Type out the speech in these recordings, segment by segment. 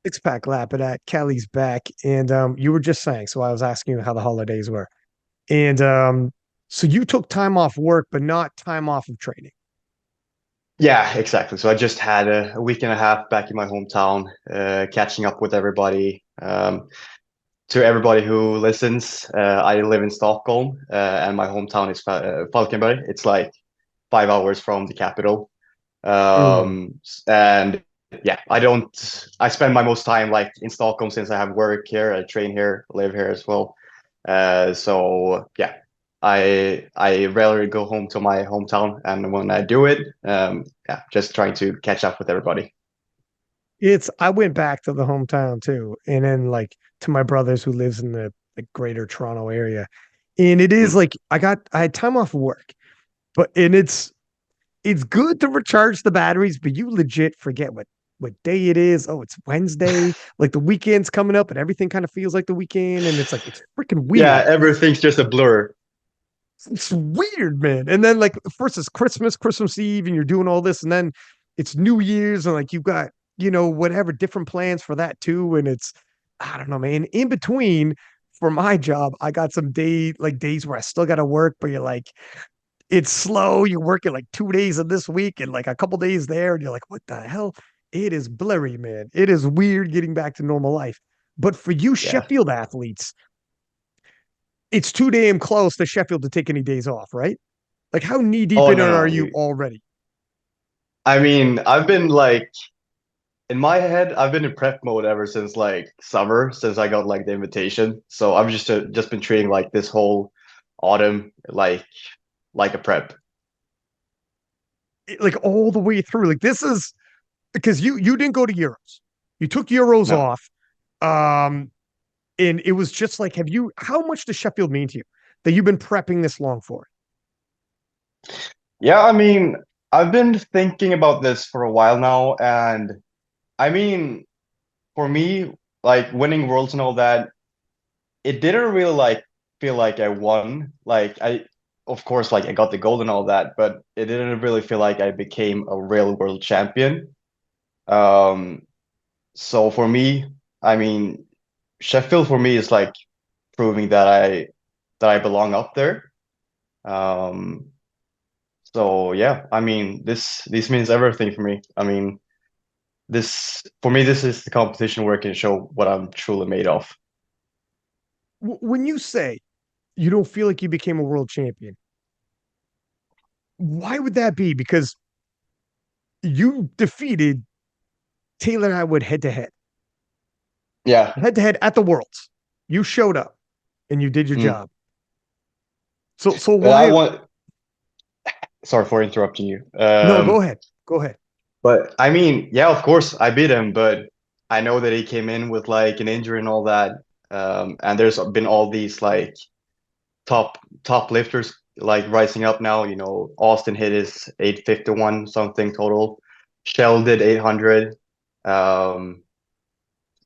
Six-pack Lapadat, Kelly's back, and you were just saying. So I was asking you how the holidays were, and so you took time off work, but not time off of training. Yeah, exactly. So I just had a week and a half back in my hometown, catching up with everybody. To everybody who listens, I live in Stockholm, and my hometown is Falkenberg. It's like 5 hours from the capital. Mm. And yeah, I spend my most time like in Stockholm since I have work here, I train here, live here as well. So yeah, I rarely go home to my hometown, and when I do it, yeah, just trying to catch up with everybody. It's I went back to the hometown too, and then like to my brothers who lives in the greater Toronto area. And it is Mm. like I had time off work, but and it's good to recharge the batteries, but you legit forget what day it is. Oh, it's Wednesday. Like the weekend's coming up and everything kind of feels like the weekend. And it's like it's freaking Yeah, weird. everything's just a blur. It's weird, man. And then like first it's Christmas, Christmas Eve, and you're doing all this, and then it's New Year's, and like you've got, whatever different plans for that too. And it's I don't know, man. In between, for my job, I got some days where I still gotta work, but you're like, it's slow. You're working like 2 days of this week and like a couple days there, and you're like, what the hell? It is blurry, man. It is weird getting back to normal life. But for you Yeah. Sheffield athletes, it's too damn close to Sheffield to take any days off, right? Like, how knee deep Oh in it no, are no. you already? I mean, I've been like in my head, I've been in prep mode ever since like summer, since I got like the invitation. So I've just been treating like this whole autumn like a prep. Like all the way through. Like this is because you didn't go to Euros. You took Euros No. off. Um, and it was just like, have you? How much does Sheffield mean to you that you've been prepping this long for Yeah, I mean, I've been thinking about this for a while now, and I mean, for me, like winning worlds and all that, it didn't really like feel like I won. Of course, like I got the gold and all that, but it didn't really feel like I became a real world champion. Um, so for me, I mean, Sheffield for me is like proving that I belong up there. Um, so yeah, I mean, this means everything for me. I mean, this for me, this is the competition where I can show what I'm truly made of. when you say you don't feel like you became a world champion? Why would that be? Because you defeated Taylor Atwood Yeah. head to head at the Worlds. You showed up and you did your Mm. job. So But I why? want, sorry for interrupting you. No, go ahead. Go ahead. But I mean, yeah, of course I beat him, but I know that he came in with like an injury and all that. And there's been all these like top lifters like rising up now. You know, Austin hit his 851 something total. Kjell did 800. Um,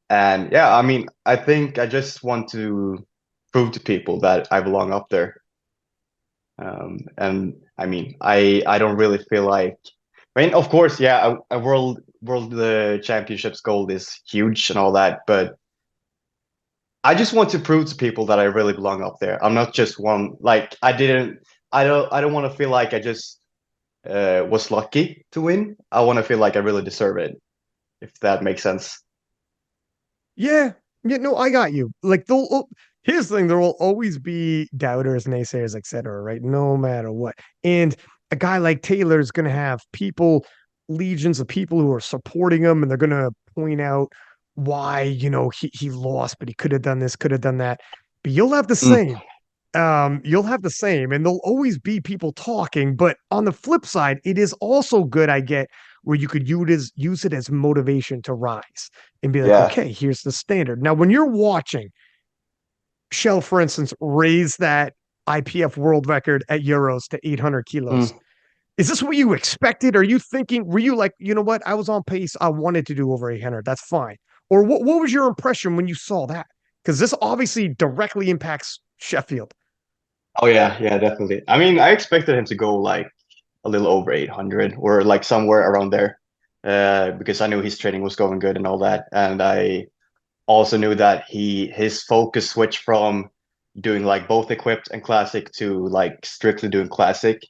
and yeah, I mean, I think I just want to prove to people that I belong up there. And I mean, I don't really feel like. I mean, of course, yeah, a world championships gold is huge and all that, but I just want to prove to people that I really belong up there. I'm not just one. Like I don't want to feel like I just was lucky to win. I want to feel like I really deserve it, if that makes sense. Yeah. Yeah, no, I got you. Like here's the thing, there will always be doubters, naysayers, etc., right? No matter what. And a guy like Taylor is gonna have legions of people who are supporting him, and they're gonna point out why, he lost, but he could have done this, could have done that. But you'll have the Mm. same. You'll have the same, and there'll always be people talking. But on the flip side, it is also good, I get, where you could use it as motivation to rise and be like, Yeah. okay, here's the standard. Now, when you're watching Shell, for instance, raise that IPF world record at Euros to 800 kilos, Mm. is this what you expected? Are you thinking, were you like, you know what? I was on pace. I wanted to do over 800. That's fine. Or what was your impression when you saw that? Because this obviously directly impacts Sheffield. Oh yeah, yeah, definitely. I mean, I expected him to go like a little over 800 or like somewhere around there. because I knew his training was going good and all that, and I also knew that his focus switched from doing like both equipped and classic to like strictly doing classic.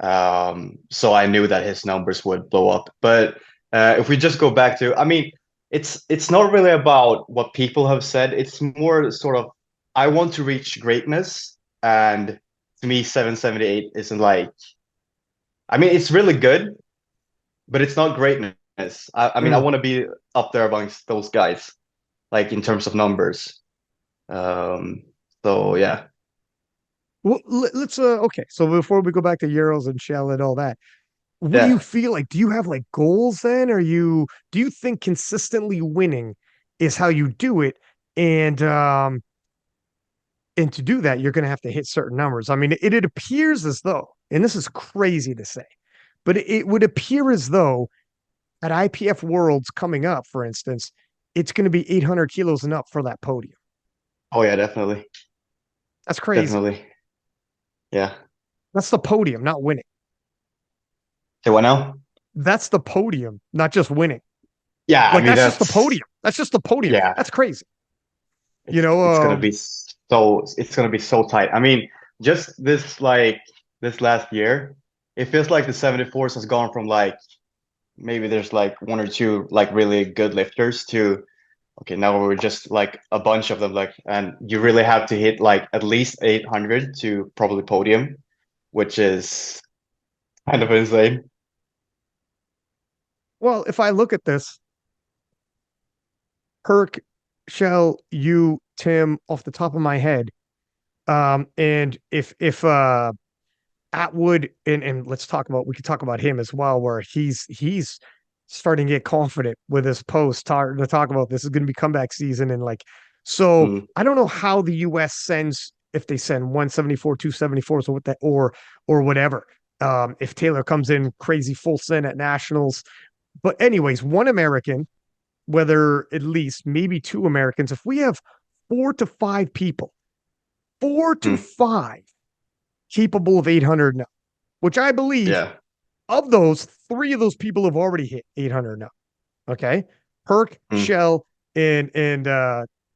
So I knew that his numbers would blow up. But if we just go back to, I mean, it's not really about what people have said. It's more sort of I want to reach greatness, and to me, 778 isn't like. I mean, it's really good, but it's not greatness. I mean, I Mm. want to be up there amongst those guys, like in terms of numbers. Um, so yeah, Well, let's okay. So before we go back to Euros and Shell and all that, what do you yeah. feel like? Do you have like goals then? Do you think consistently winning is how you do it? And and to do that, you're going to have to hit certain numbers. I mean, it appears as though, and this is crazy to say, but it would appear as though at IPF Worlds coming up, for instance, it's going to be 800 kilos and up for that podium. Oh yeah, definitely, That's crazy. definitely. Yeah. That's the podium, not winning. Say what now? That's the podium, not just winning. Yeah, I Like mean that's just the that's podium. That's just the podium. yeah. That's crazy. You know, It's gonna be so it's gonna be so tight. I mean, just this last year, it feels like the 74s has gone from like maybe there's like one or two like really good lifters to okay, now we're just like a bunch of them like and you really have to hit like at least 800 to probably podium, which is kind of insane. well, if I look at this, Herc, Shell, you, Tim, off the top of my head, and if Atwood and let's talk about we could talk about him as well, where he's starting to get confident with his post to talk about this is going to be comeback season and like so Mm, I don't know how the US sends if they send 174, 274s or what that or whatever. If Taylor comes in crazy full send at nationals. But anyways, one American, whether at least maybe two Americans, if we have 4 to 5 people, 4 to 5 capable of 800 now, which I believe yeah, of those, 3 of those people have already hit 800 now. Okay. Herc, mm, Shell, and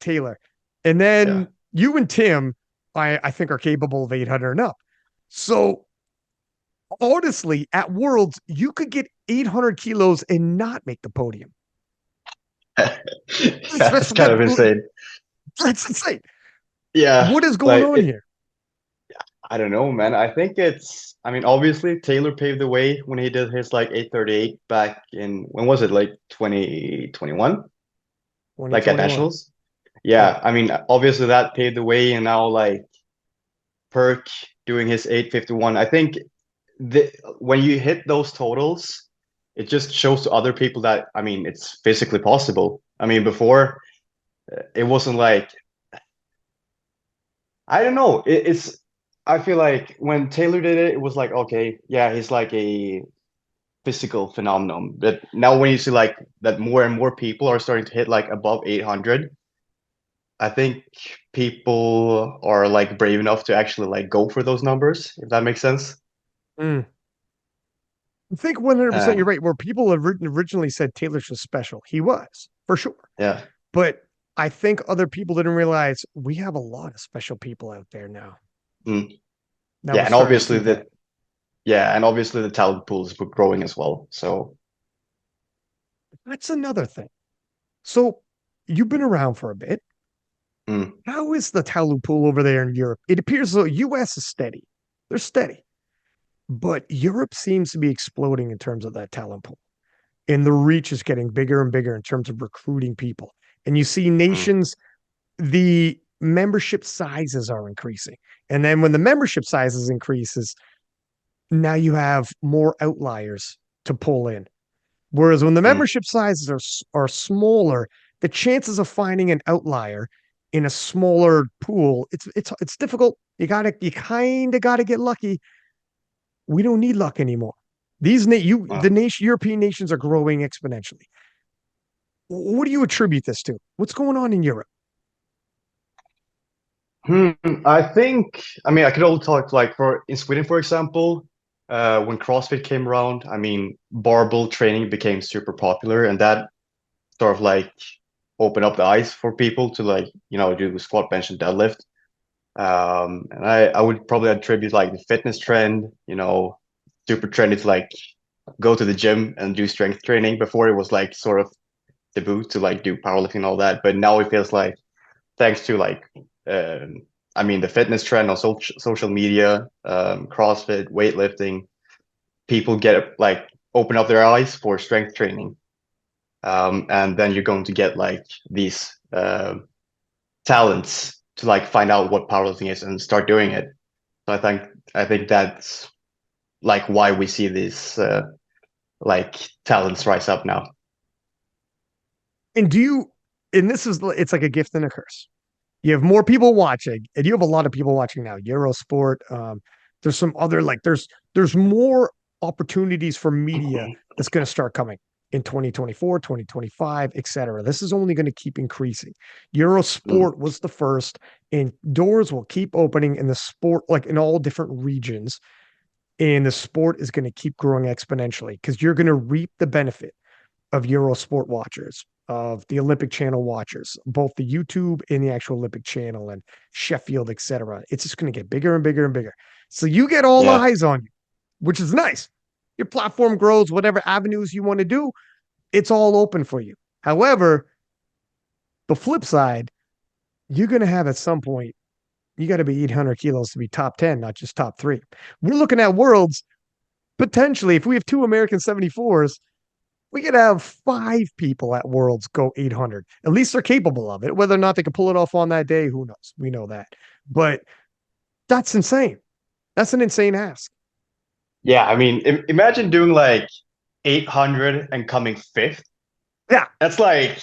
Taylor. And yeah. then you and Tim, I think are capable of 800 and up. So honestly, at Worlds, you could get 800 kilos and not make the podium. Yeah, it's kind of insane. That's insane. Yeah, What is going like on it, here? I don't know, man. I think it's, I mean, obviously Taylor paved the way when he did his like 838 back in, when was it? Like 2021? Like at 2021. Nationals? Yeah. Yeah, I mean, obviously that paved the way, and now like Perk doing his 851. I think the when you hit those totals, it just shows to other people that, I mean, it's physically possible. I mean, before it wasn't like, I don't know. I feel like when Taylor did it, it was like, okay, yeah, he's like a physical phenomenon. But now when you see like that more and more people are starting to hit like above 800, I think people are like brave enough to actually like go for those numbers, if that makes sense. Mm. I think 100% Uh, you're right. Where people have originally said Taylor's was special, he was for sure. yeah. But I think other people didn't realize we have a lot of special people out there now. Mm. Now Yeah, we're and starting to obviously see that. the talent pools were growing as well. So, That's another thing. So you've been around for a bit. mm, How is the talent pool over there in Europe? It appears the US is steady. They're steady. But Europe seems to be exploding in terms of that talent pool. And the reach is getting bigger and bigger in terms of recruiting people. And you see mm, nations, the membership sizes are increasing. And then when the membership sizes increases, now you have more outliers to pull in. Whereas when the mm, membership sizes are smaller, the chances of finding an outlier in a smaller pool, it's difficult. You kind of gotta get lucky. We don't need luck anymore. The uh, nation European nations are growing exponentially. What do you attribute this to? What's going on in Europe? I think, I mean, I could all talk like for in Sweden, for example. when CrossFit came around, I mean, barbell training became super popular, and that sort of like opened up the eyes for people to like, do squat, bench, and deadlift. And I would probably attribute like the fitness trend, super trendy to like go to the gym and do strength training. Before it was like sort of taboo to like do powerlifting and all that, but now it feels like thanks to like um, I mean the fitness trend on social media, CrossFit, weightlifting, people get like open up their eyes for strength training, and then you're going to get like these talents to like find out what powerlifting is and start doing it. So I think that's like why we see these like talents rise up now. And do you, and this is, it's like a gift and a curse. You have more people watching, and you have a lot of people watching now. Eurosport, there's some other like there's more opportunities for media that's going to start coming in 2024, 2025, etc. This is only going to keep increasing. Mm. Eurosport was the first, and doors will keep opening in the sport, like in all different regions, and the sport is going to keep growing exponentially because you're going to reap the benefit of Eurosport watchers, of the Olympic Channel watchers, both the YouTube and the actual Olympic Channel and Sheffield, etc. It's just going to get bigger and bigger and bigger. So you get all Yeah. eyes on you, which is nice. Your platform grows, whatever avenues you want to do, it's all open for you. However, the flip side, you're going to have at some point, you got to be 800 kilos to be top 10, not just top three. We're looking at worlds potentially, if we have two American 74s, we could have five people at Worlds go 800. At least they're capable of it. Whether or not they can pull it off on that day, who knows? We know that. But that's insane. That's an insane ask. Yeah, I mean, imagine doing like 800 and coming fifth. Yeah, That's like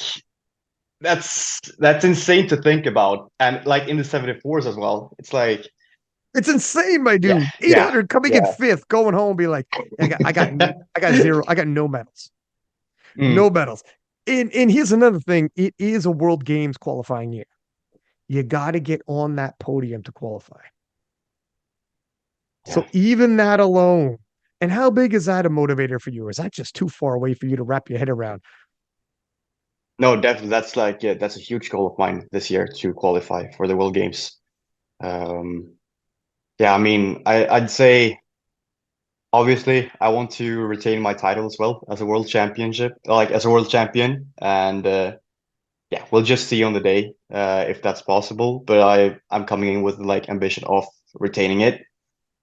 that's insane to think about. And like in the 74s as well. It's like, it's insane, my yeah, dude. yeah, 800 coming in yeah. fifth, going home, be like, I got zero, I got no medals, no Mm, medals. And here's another thing: it is a World Games qualifying year. You got to get on that podium to qualify. yeah. So even that alone, and how big is that a motivator for you? Is that just too far away for you to wrap your head around? No, definitely that's like yeah, that's a huge goal of mine this year to qualify for the World Games. Um, yeah, I mean, I'd say obviously I want to retain my title as well as a world championship, like as a world champion, and yeah, we'll just see on the day if that's possible. But I'm coming in with like ambition of retaining it,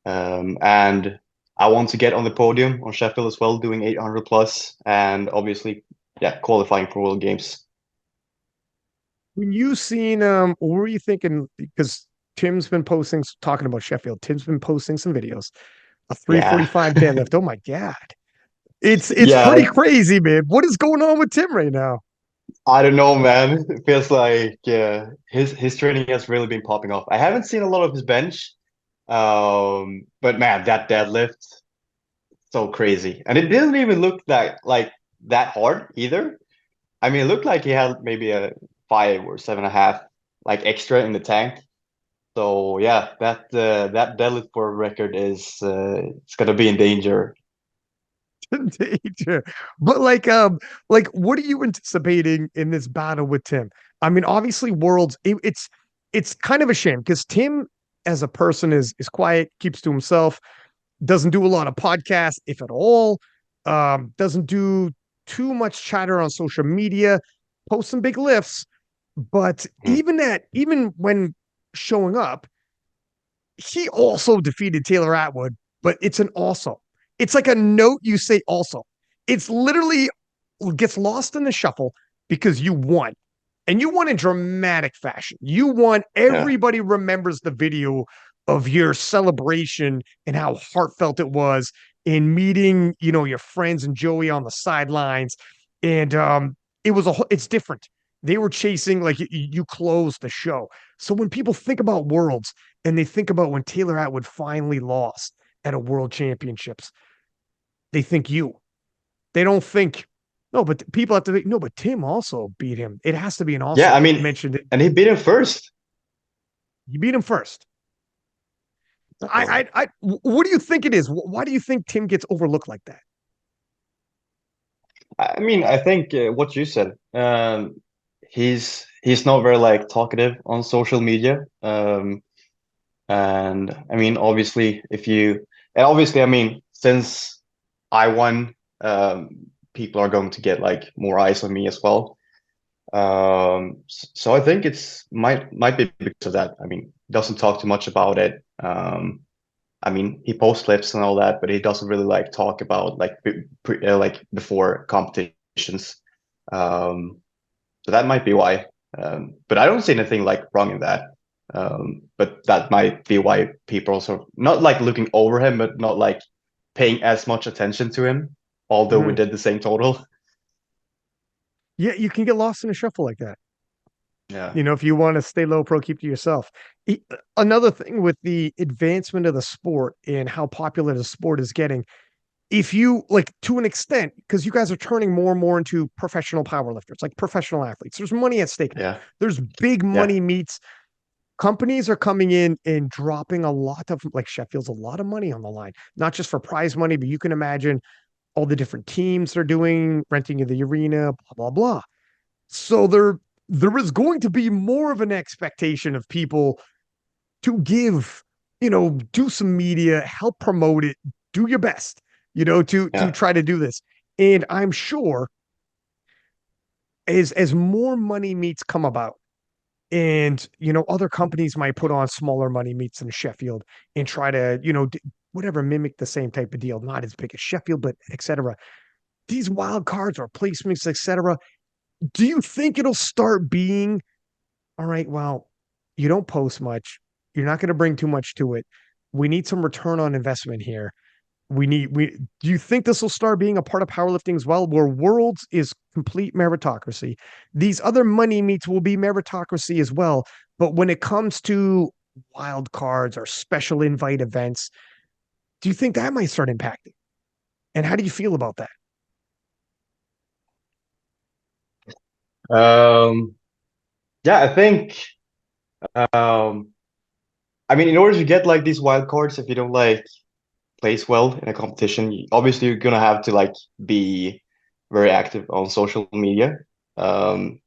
and I want to get on the podium on Sheffield as well, doing 800 plus, and obviously, yeah, qualifying for World Games. When you seen what were you thinking? Because Tim's been posting talking about Sheffield. Tim's been posting some videos. A Yeah, 345 deadlift. Oh my God. It's yeah, pretty like crazy, man. What is going on with Tim right now? I don't know, man. It feels like his training has really been popping off. I haven't seen a lot of his bench, but man, that deadlift so crazy, and it didn't even look that hard either. I mean, it looked like he had maybe a 5 or 7.5 like extra in the tank. So yeah, that deadlift for a record is it's gonna be in danger. Danger. But like what are you anticipating in this battle with Tim? I mean, obviously Worlds, it's kind of a shame because Tim as a person is quiet, keeps to himself, doesn't do a lot of podcasts, if at all, doesn't do too much chatter on social media, posts some big lifts, but Mhm. even when showing up, he also defeated Taylor Atwood, but it's an also. It's like a note you say also. It's literally gets lost in the shuffle because you won. And you won in dramatic fashion. You won. Yeah. Everybody remembers the video of your celebration and how heartfelt it was in meeting, your friends and Joey on the sidelines. And it's different. They were chasing, like you closed the show. So when people think about worlds, and they think about when Taylor Atwood finally lost at a world championships, they think you. They don't think, no, but people have to think, no, but Tim also beat him. It has to be an Yeah, also I mean, mentioned it. and he beat him first. You beat him first. So What do you think it is? Why do you think Tim gets overlooked like that? I mean, I think what you said. He's not very like talkative on social media. And I mean, obviously, if you and obviously, I mean, since I won, people are going to get like more eyes on me as well. So I think it's might be because of that. I mean, doesn't talk too much about it. I mean, he posts clips and all that, but he doesn't really like talk about like like before competitions. Um, so that might be why. But I don't see anything like wrong in that. But that might be why people also not like looking over him, but not like paying as much attention to him, although we Mhm. did the same total. Yeah, you can get lost in a shuffle like that. Yeah. If you want to stay low pro, keep to yourself. Another thing with the advancement of the sport and how popular the sport is getting, if you like to an extent, because you guys are turning more and more into professional powerlifters, like professional athletes, there's money at stake now. Yeah. There's big Yeah. money meets. Companies are coming in and dropping a lot of, like Sheffield's, a lot of money on the line, not just for prize money, but you can imagine all the different teams they're doing, renting of the arena, blah, blah, blah. So there is going to be more of an expectation of people to give, do some media, help promote it, do your best, to Yeah. try to do this. And I'm sure as more money meets come about, and other companies might put on smaller money meets in Sheffield and try to, whatever, mimic the same type of deal, not as big as Sheffield, but etc. These wild cards or placements, etc. Do you think it'll start being all right? Well, you don't post much. You're not going to bring too much to it. We need some return on investment here. We do you think this will start being a part of powerlifting as well, where worlds is complete meritocracy? These other money meets will be meritocracy as well. But when it comes to wild cards or special invite events, do you think that might start impacting? And how do you feel about that? Um, yeah, I think um I mean in order to get like these wild cards, if you don't like place well in a competition, obviously you're gonna have to like be very active on social media. Um,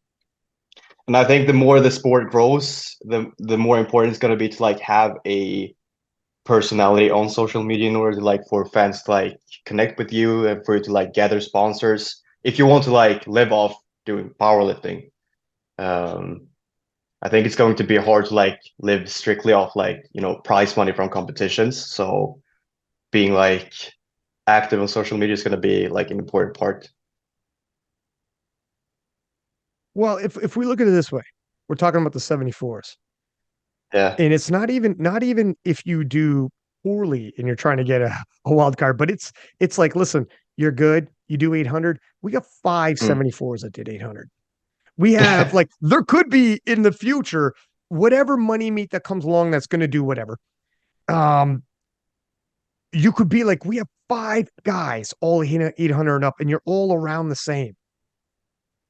and I think the more the sport grows, the more important it's gonna be to like have a personality on social media in order to like for fans to like connect with you and for you to like gather sponsors if you want to like live off doing powerlifting. Um, I think it's going to be hard to like live strictly off like, prize money from competitions. So being like active on social media is going to be like an important part. Well, if we look at it this way, we're talking about the 74s. Yeah. And it's not even if you do poorly and you're trying to get a wild card, but it's like, listen, you're good, you do 800. We got five Mm. 74s that did 800. We have like there could be in the future whatever money meet that comes along that's going to do whatever. Um, you could be like, we have five guys all hitting 800 and up, and you're all around the same.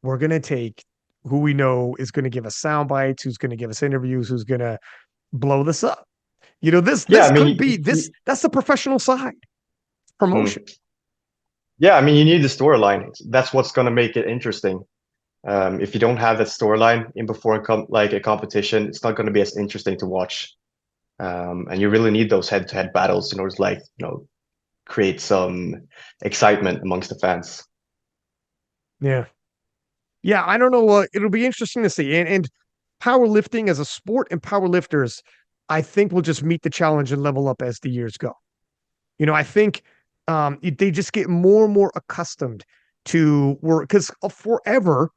We're going to take who we know is going to give us sound bites, who's going to give us interviews, who's going to blow this up. This Yeah, this I could mean, be this. That's the professional side promotion. mm. Yeah, I mean, you need the storyline. That's what's going to make it interesting. If you don't have that storyline in before like a competition, it's not going to be as interesting to watch. And you really need those head-to-head battles in order to like, create some excitement amongst the fans. Yeah, yeah. I don't know. It'll be interesting to see. And powerlifting as a sport and powerlifters, I think will just meet the challenge and level up as the years go. I think they just get more and more accustomed to work because forever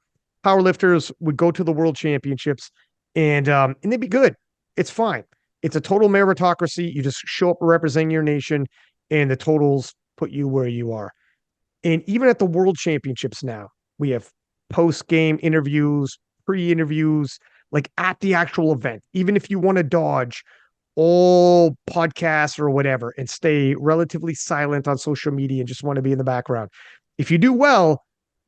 powerlifters would go to the world championships and they'd be good. It's fine. It's a total meritocracy. You just show up representing your nation, and the totals put you where you are. And even at the world championships now, we have post game interviews, pre interviews, like at the actual event. Even if you want to dodge all podcasts or whatever and stay relatively silent on social media and just want to be in the background. If you do well,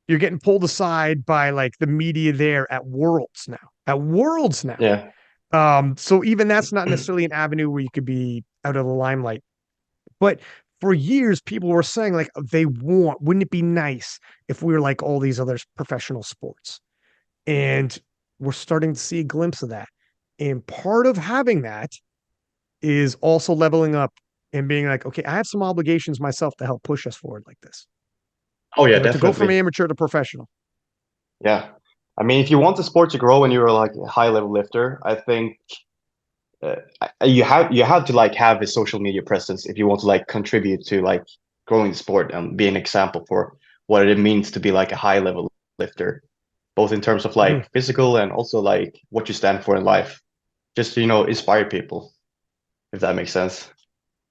you're getting pulled aside by like the media there at Worlds now. At Worlds now. Yeah. So even that's not necessarily an avenue where you could be out of the limelight. But for years, people were saying, like, wouldn't it be nice if we were like all these other professional sports? And we're starting to see a glimpse of that. And part of having that is also leveling up and being like, okay, I have some obligations myself to help push us forward like this, Oh yeah, to go from definitely. amateur to professional. Yeah. I mean, if you want the sport to grow and you're like a high level lifter, I think uh, you have to like have a social media presence if you want to like contribute to like growing the sport and be an example for what it means to be like a high level lifter, both in terms of Mhm. like physical and also like what you stand for in life. Just to, inspire people, if that makes sense.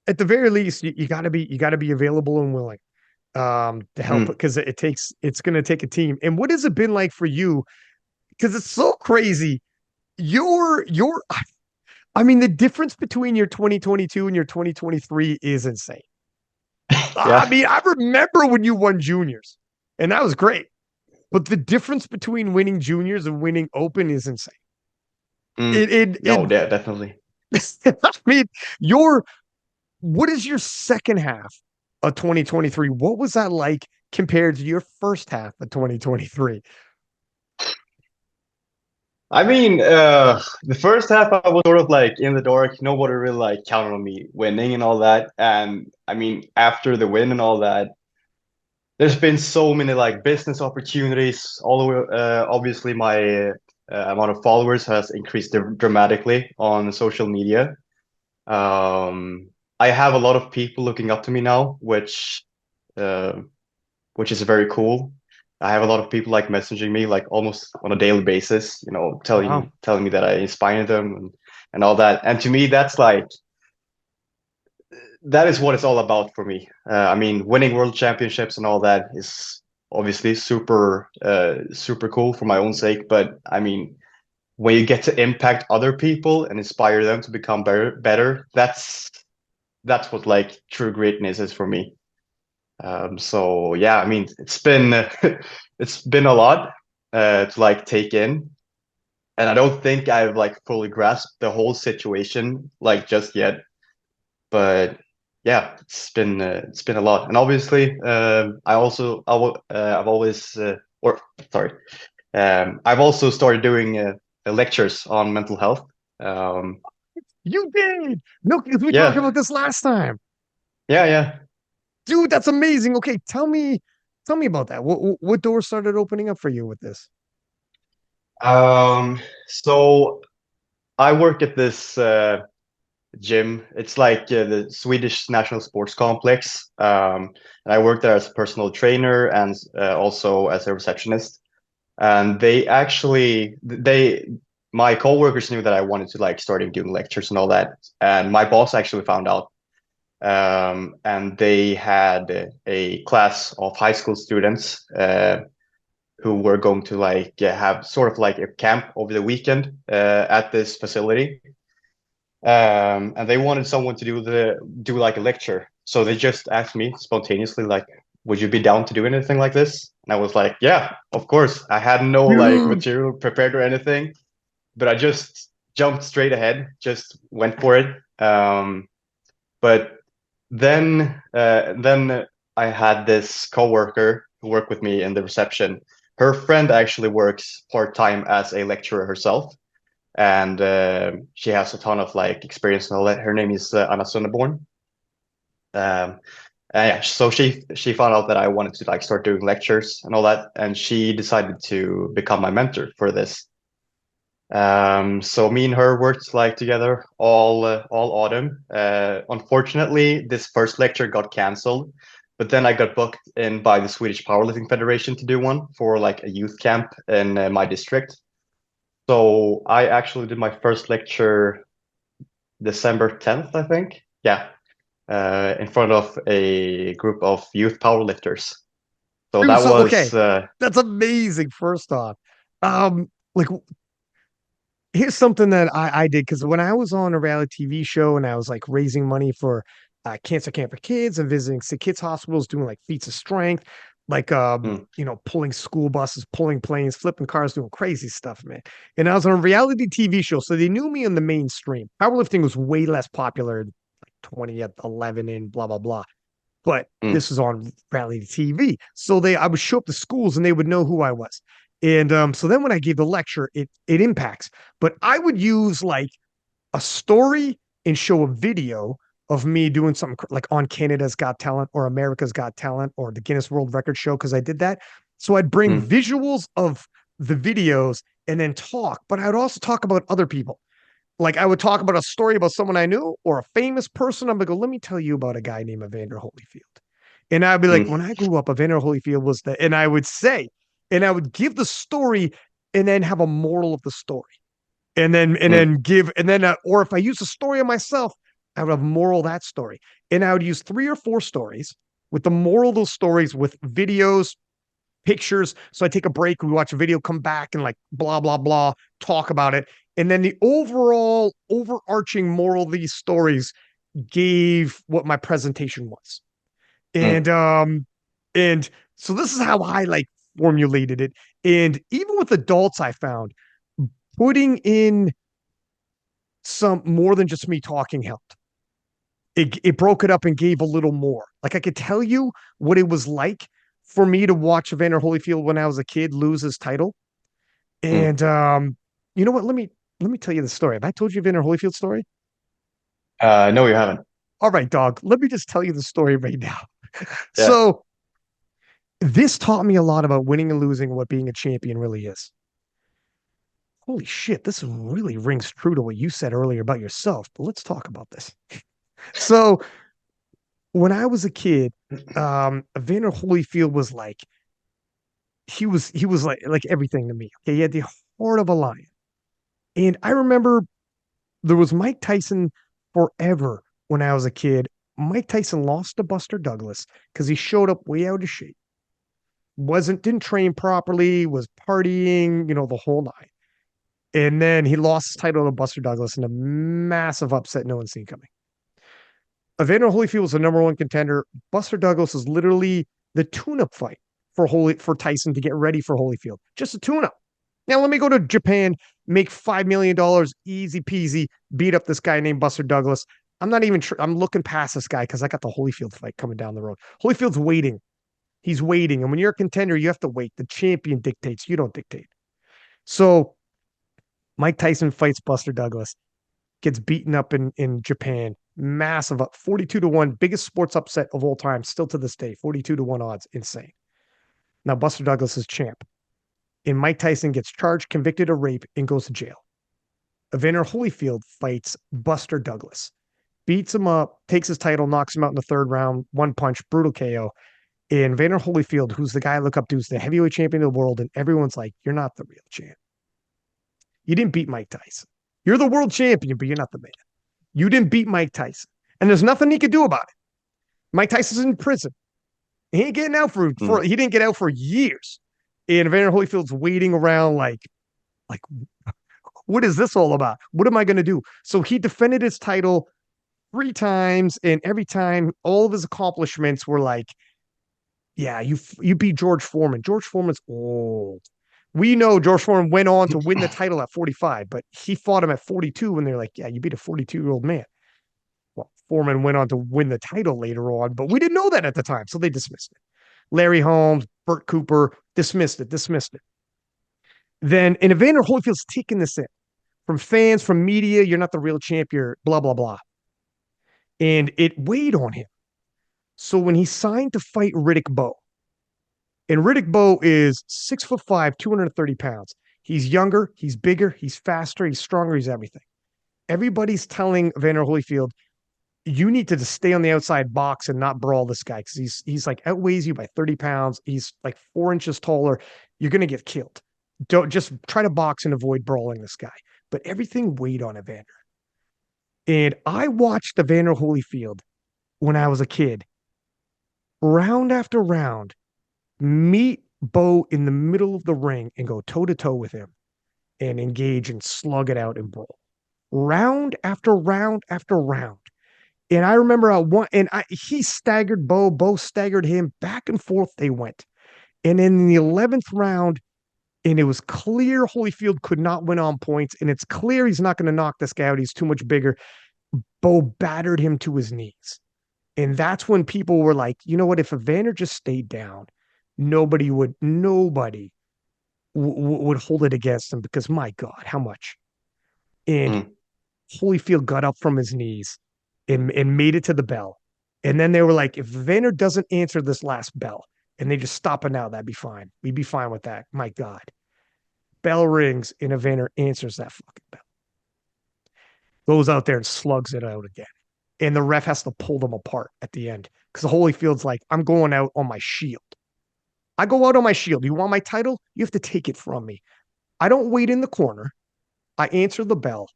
At the very least, you gotta be available and willing to help Mm. because it's gonna take a team. And what has it been like for you? Because it's so crazy. Your I mean, the difference between your 2022 and your 2023 is insane. I Yeah. mean, I remember when you won juniors, and that was great. But the difference between winning juniors and winning open is insane. Mm. It Oh, yeah, definitely. I mean, your what is your second half of 2023? What was that like compared to your first half of 2023? I mean, the first half I was sort of like in the dark. Nobody really like counted on me winning and all that. And I mean, after the win and all that, there's been so many like business opportunities. All the way, obviously, my amount of followers has increased dramatically on social media. Um, I have a lot of people looking up to me now, uh, which is very cool. I have a lot of people like messaging me like almost on a daily basis, Wow. telling me that I inspire them and all that. And to me, that's like that is what it's all about for me. I mean, winning world championships and all that is obviously super cool for my own sake. But I mean, when you get to impact other people and inspire them to become better, that's what like true greatness is for me. So yeah, I mean, it's been it's been a lot to like take in, and I don't think I've like fully grasped the whole situation like just yet. But yeah, it's been a lot, and obviously, I've always or sorry, I've also started doing lectures on mental health. Um, You did. No, because we talked yeah, about this last time. yeah. Dude, that's amazing. Okay, tell me about that. What doors started opening up for you with this? So I work at this gym. It's like the Swedish National Sports Complex. And I work there as a personal trainer and also as a receptionist. And my coworkers knew that I wanted to like starting doing lectures and all that. And my boss actually found out. And they had a class of high school students who were going to like have sort of like a camp over the weekend at this facility. And they wanted someone to do like a lecture. So they just asked me spontaneously, like, would you be down to do anything like this? And I was like, yeah, of course. I had no like Dude, material prepared or anything, but I just jumped straight ahead, just went for it. But then I had this coworker who worked with me in the reception. Her friend actually works part-time as a lecturer herself, and she has a ton of like experience and all that. Her name is Anna Sunderborn. Um, and yeah, so she found out that I wanted to like start doing lectures and all that, and she decided to become my mentor for this. So me and her worked like together all autumn. Unfortunately, this first lecture got canceled, but then I got booked in by the Swedish Powerlifting Federation to do one for like a youth camp in my district. So I actually did my first lecture December 10th, I think. Yeah, in front of a group of youth powerlifters. So dude, that so okay, was that's amazing. First off, like here's something that I did because when I was on a reality TV show and I was like raising money for cancer camp for kids and visiting sick kids hospitals, doing like feats of strength. like mm, pulling school buses, pulling planes, flipping cars, doing crazy stuff, man. And I was on a reality TV show, so they knew me in the mainstream. Powerlifting was way less popular, like 20 at 11 and blah blah blah. But mm, this was on reality TV, so I would show up to schools and they would know who I was. And so then when I gave the lecture, it impacts. But I would use like a story and show a video of me doing something like on Canada's Got Talent or America's Got Talent or the Guinness World Record show because I did that. So I'd bring mm, visuals of the videos and then talk, but I would also talk about other people. Like I would talk about a story about someone I knew or a famous person. I'm gonna go, let me tell you about a guy named Evander Holyfield. And I'd be like, mm, when I grew up, Evander Holyfield was the, and I would say, and I would give the story and then have a moral of the story and mm, then give and then or if I use a story of myself, I would have moral that story, and I would use 3 or 4 stories with the moral of those stories with videos, pictures. So I take a break, we watch a video, come back, and like blah blah blah, talk about it, and then the overall overarching moral of these stories gave what my presentation was, mm, and so this is how I like formulated it, and even with adults, I found putting in some more than just me talking helped. It broke it up and gave a little more. Like I could tell you what it was like for me to watch Evander Holyfield when I was a kid lose his title. mm. And you know what? Let me tell you the story. Have I told you Evander Holyfield's story? No, you haven't. All right, dog. Let me just tell you the story right now. Yeah. So this taught me a lot about winning and losing, what being a champion really is. Holy shit, this really rings true to what you said earlier about yourself. But let's talk about this. So when I was a kid, Evander Holyfield was like he was like everything to me. Okay, he had the heart of a lion, and I remember there was Mike Tyson forever when I was a kid. Mike Tyson lost to Buster Douglas because he showed up way out of shape, didn't train properly, was partying, the whole nine, and then he lost his title to Buster Douglas in a massive upset no one seen coming. Evander Holyfield was the number one contender. Buster Douglas is literally the tune-up fight for Tyson to get ready for Holyfield. Just a tune-up. Now let me go to Japan, make $5 million, easy peasy, beat up this guy named Buster Douglas. I'm not even. I'm looking past this guy because I got the Holyfield fight coming down the road. Holyfield's waiting. He's waiting, and when you're a contender, you have to wait. The champion dictates. You don't dictate. So Mike Tyson fights Buster Douglas, gets beaten up in Japan. Massive up, 42-1, biggest sports upset of all time, still to this day, 42-1 odds, insane. Now Buster Douglas is champ, and Mike Tyson gets charged, convicted of rape, and goes to jail. Evander Holyfield fights Buster Douglas, beats him up, takes his title, knocks him out in the third round, one punch, brutal KO. And Evander Holyfield, who's the guy I look up to, is the heavyweight champion of the world, and everyone's like, "You're not the real champ. You didn't beat Mike Tyson. You're the world champion, but you're not the man. You didn't beat Mike Tyson. And there's nothing he could do about it. Mike Tyson's in prison. He ain't getting out Mm. he didn't get out for years. And Evander Holyfield's waiting around like, what is this all about? What am I going to do? So he defended his title 3 times, and every time all of his accomplishments were like, yeah, you beat George Foreman. George Foreman's old. We know George Foreman went on to win the title at 45, but he fought him at 42 when they're like, yeah, you beat a 42-year-old man. Well, Foreman went on to win the title later on, but we didn't know that at the time, so they dismissed it. Larry Holmes, Burt Cooper dismissed it. Then, and Evander Holyfield's taking this in from fans, from media. You're not the real champ. You're blah blah blah, and it weighed on him. So when he signed to fight Riddick Bowe, and Riddick Bowe is 6'5", 230 pounds. He's younger, he's bigger, he's faster, he's stronger, he's everything. Everybody's telling Evander Holyfield, you need to just stay on the outside box and not brawl this guy because he's like outweighs you by 30 pounds. He's like 4 inches taller. You're gonna get killed. Don't just try to box and avoid brawling this guy. But everything weighed on Evander. And I watched Evander Holyfield when I was a kid, round after round, meet Bowe in the middle of the ring and go toe to toe with him and engage and slug it out and brawl. Round after round after round. And I remember he staggered Bowe, Bowe staggered him, back and forth they went. And in the 11th round, and it was clear Holyfield could not win on points, and it's clear he's not going to knock this guy out. He's too much bigger. Bo battered him to his knees. And that's when people were like, you know what? If Evander just stayed down, nobody would hold it against him because my God, how much? And Mm. Holyfield got up from his knees and made it to the bell. And then they were like, if Evander doesn't answer this last bell and they just stop it now, that'd be fine. We'd be fine with that. My God. Bell rings and Evander answers that fucking bell. Goes out there and slugs it out again. And the ref has to pull them apart at the end because Holyfield's like, I'm going out on my shield. I go out on my shield. You want my title? You have to take it from me. I don't wait in the corner. I answer the bell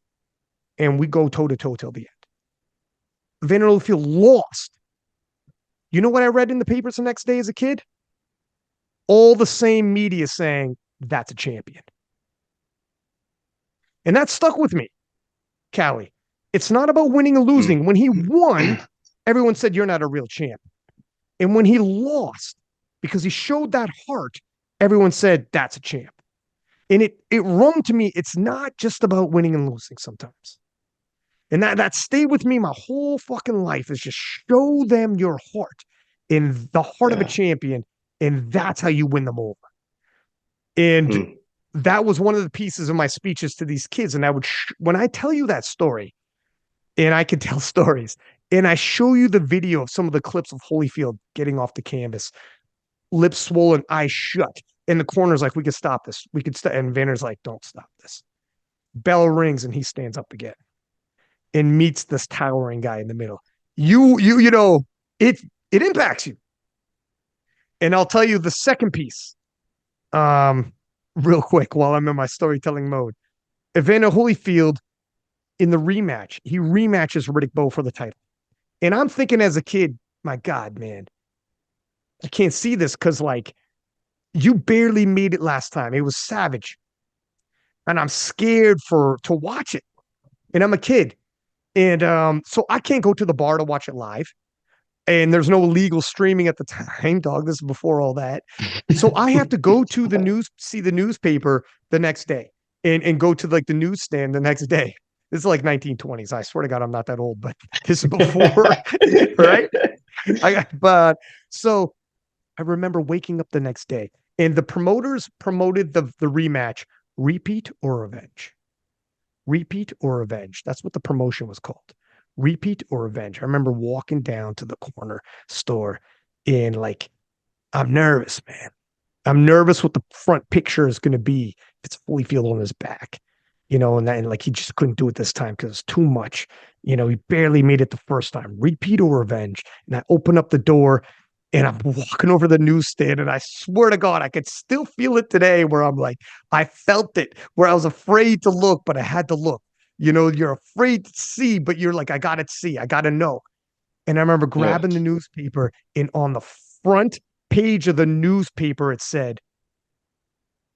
and we go toe to toe till the end. Evander Holyfield lost. You know what I read in the papers the next day as a kid? All the same media saying that's a champion. And that stuck with me, Callie. It's not about winning or losing. When he won, everyone said, you're not a real champ. And when he lost, because he showed that heart, everyone said, that's a champ. And it rung to me, it's not just about winning and losing sometimes. And that stayed with me my whole fucking life is just show them your heart in the heart of a champion. And that's how you win them over. And that was one of the pieces of my speeches to these kids. And I would, when I tell you that story, and I can tell stories, and I show you the video of some of the clips of Holyfield getting off the canvas, lips swollen, eyes shut. In the corner's like, we could stop this. We could stop. And Vander's like, don't stop this. Bell rings and he stands up again and meets this towering guy in the middle. You know, it impacts you. And I'll tell you the second piece, real quick while I'm in my storytelling mode. Evander Holyfield in the rematch, he rematches Riddick Bowe for the title. And I'm thinking as a kid, my God, man, I can't see this because like you barely made it last time. It was savage. And I'm scared to watch it. And I'm a kid. And so I can't go to the bar to watch it live. And there's no legal streaming at the time, dog. This is before all that. So I have to go to the news, see the newspaper the next day and go to like the newsstand the next day. This is like 1920s. I swear to God, I'm not that old, but this is before, right? But so I remember waking up the next day and the promoters promoted the rematch, repeat or revenge. Repeat or revenge. That's what the promotion was called. Repeat or revenge. I remember walking down to the corner store and like, I'm nervous, man. I'm nervous what the front picture is going to be. If it's Holyfield on his back, you know, and like he just couldn't do it this time because it's too much. You know, he barely made it the first time. Repeat or revenge. And I open up the door and I'm walking over the newsstand and I swear to God, I could still feel it today where I'm like, I felt it where I was afraid to look, but I had to look. You know, you're afraid to see, but you're like, I got to see, I got to know. And I remember grabbing the newspaper and on the front page of the newspaper, it said,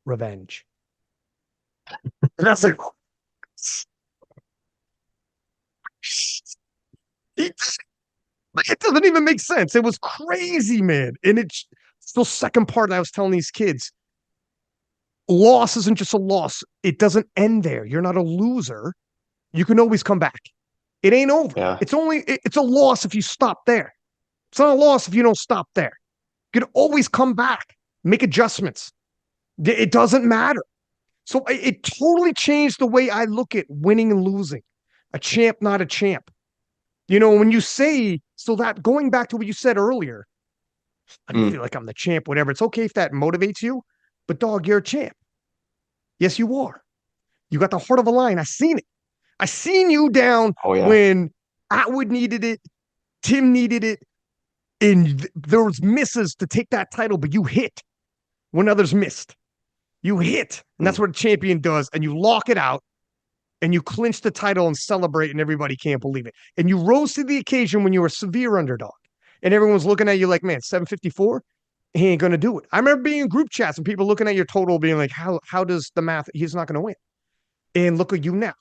revenge. And I was like, it doesn't even make sense. It was crazy, man. And it's the second part I was telling these kids, loss isn't just a loss. It doesn't end there. You're not a loser. You can always come back. It ain't over. Yeah. It's a loss if you stop there. It's not a loss if you don't stop there. You can always come back, make adjustments. It doesn't matter. So it totally changed the way I look at winning and losing. A champ, not a champ. You know, when you say, so that going back to what you said earlier, I don't feel like I'm the champ, whatever. It's okay if that motivates you, but dog, you're a champ. Yes, you are. You got the heart of a lion. I seen it. I seen you down when Atwood needed it, Tim needed it, and there was misses to take that title, but you hit when others missed. You hit, and that's what a champion does, and you lock it out, and you clinch the title and celebrate, and everybody can't believe it. And you rose to the occasion when you were a severe underdog, and everyone's looking at you like, man, 754? He ain't going to do it. I remember being in group chats and people looking at your total being like, how does the math, he's not going to win. And look at you now.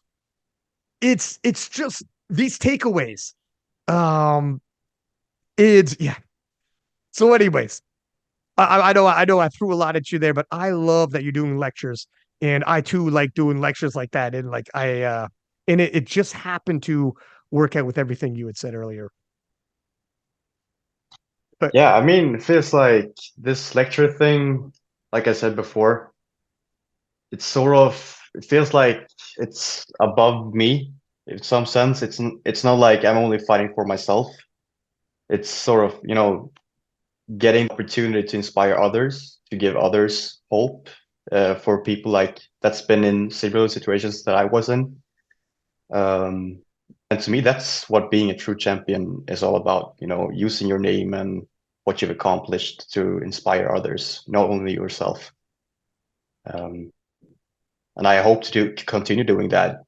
It's just these takeaways. It's yeah. So anyways, I know I threw a lot at you there, but I love that you're doing lectures, and I too like doing lectures like that. And like and it just happened to work out with everything you had said earlier. But Yeah, I mean, it feels like this lecture thing, like I said before, it's sort of, it feels like it's above me in some sense. It's not like I'm only fighting for myself. It's sort of, getting the opportunity to inspire others, to give others hope, for people like that's been in similar situations that I was in. Um, and to me, that's what being a true champion is all about, using your name and what you've accomplished to inspire others, not only yourself. Um, and I hope to continue doing that,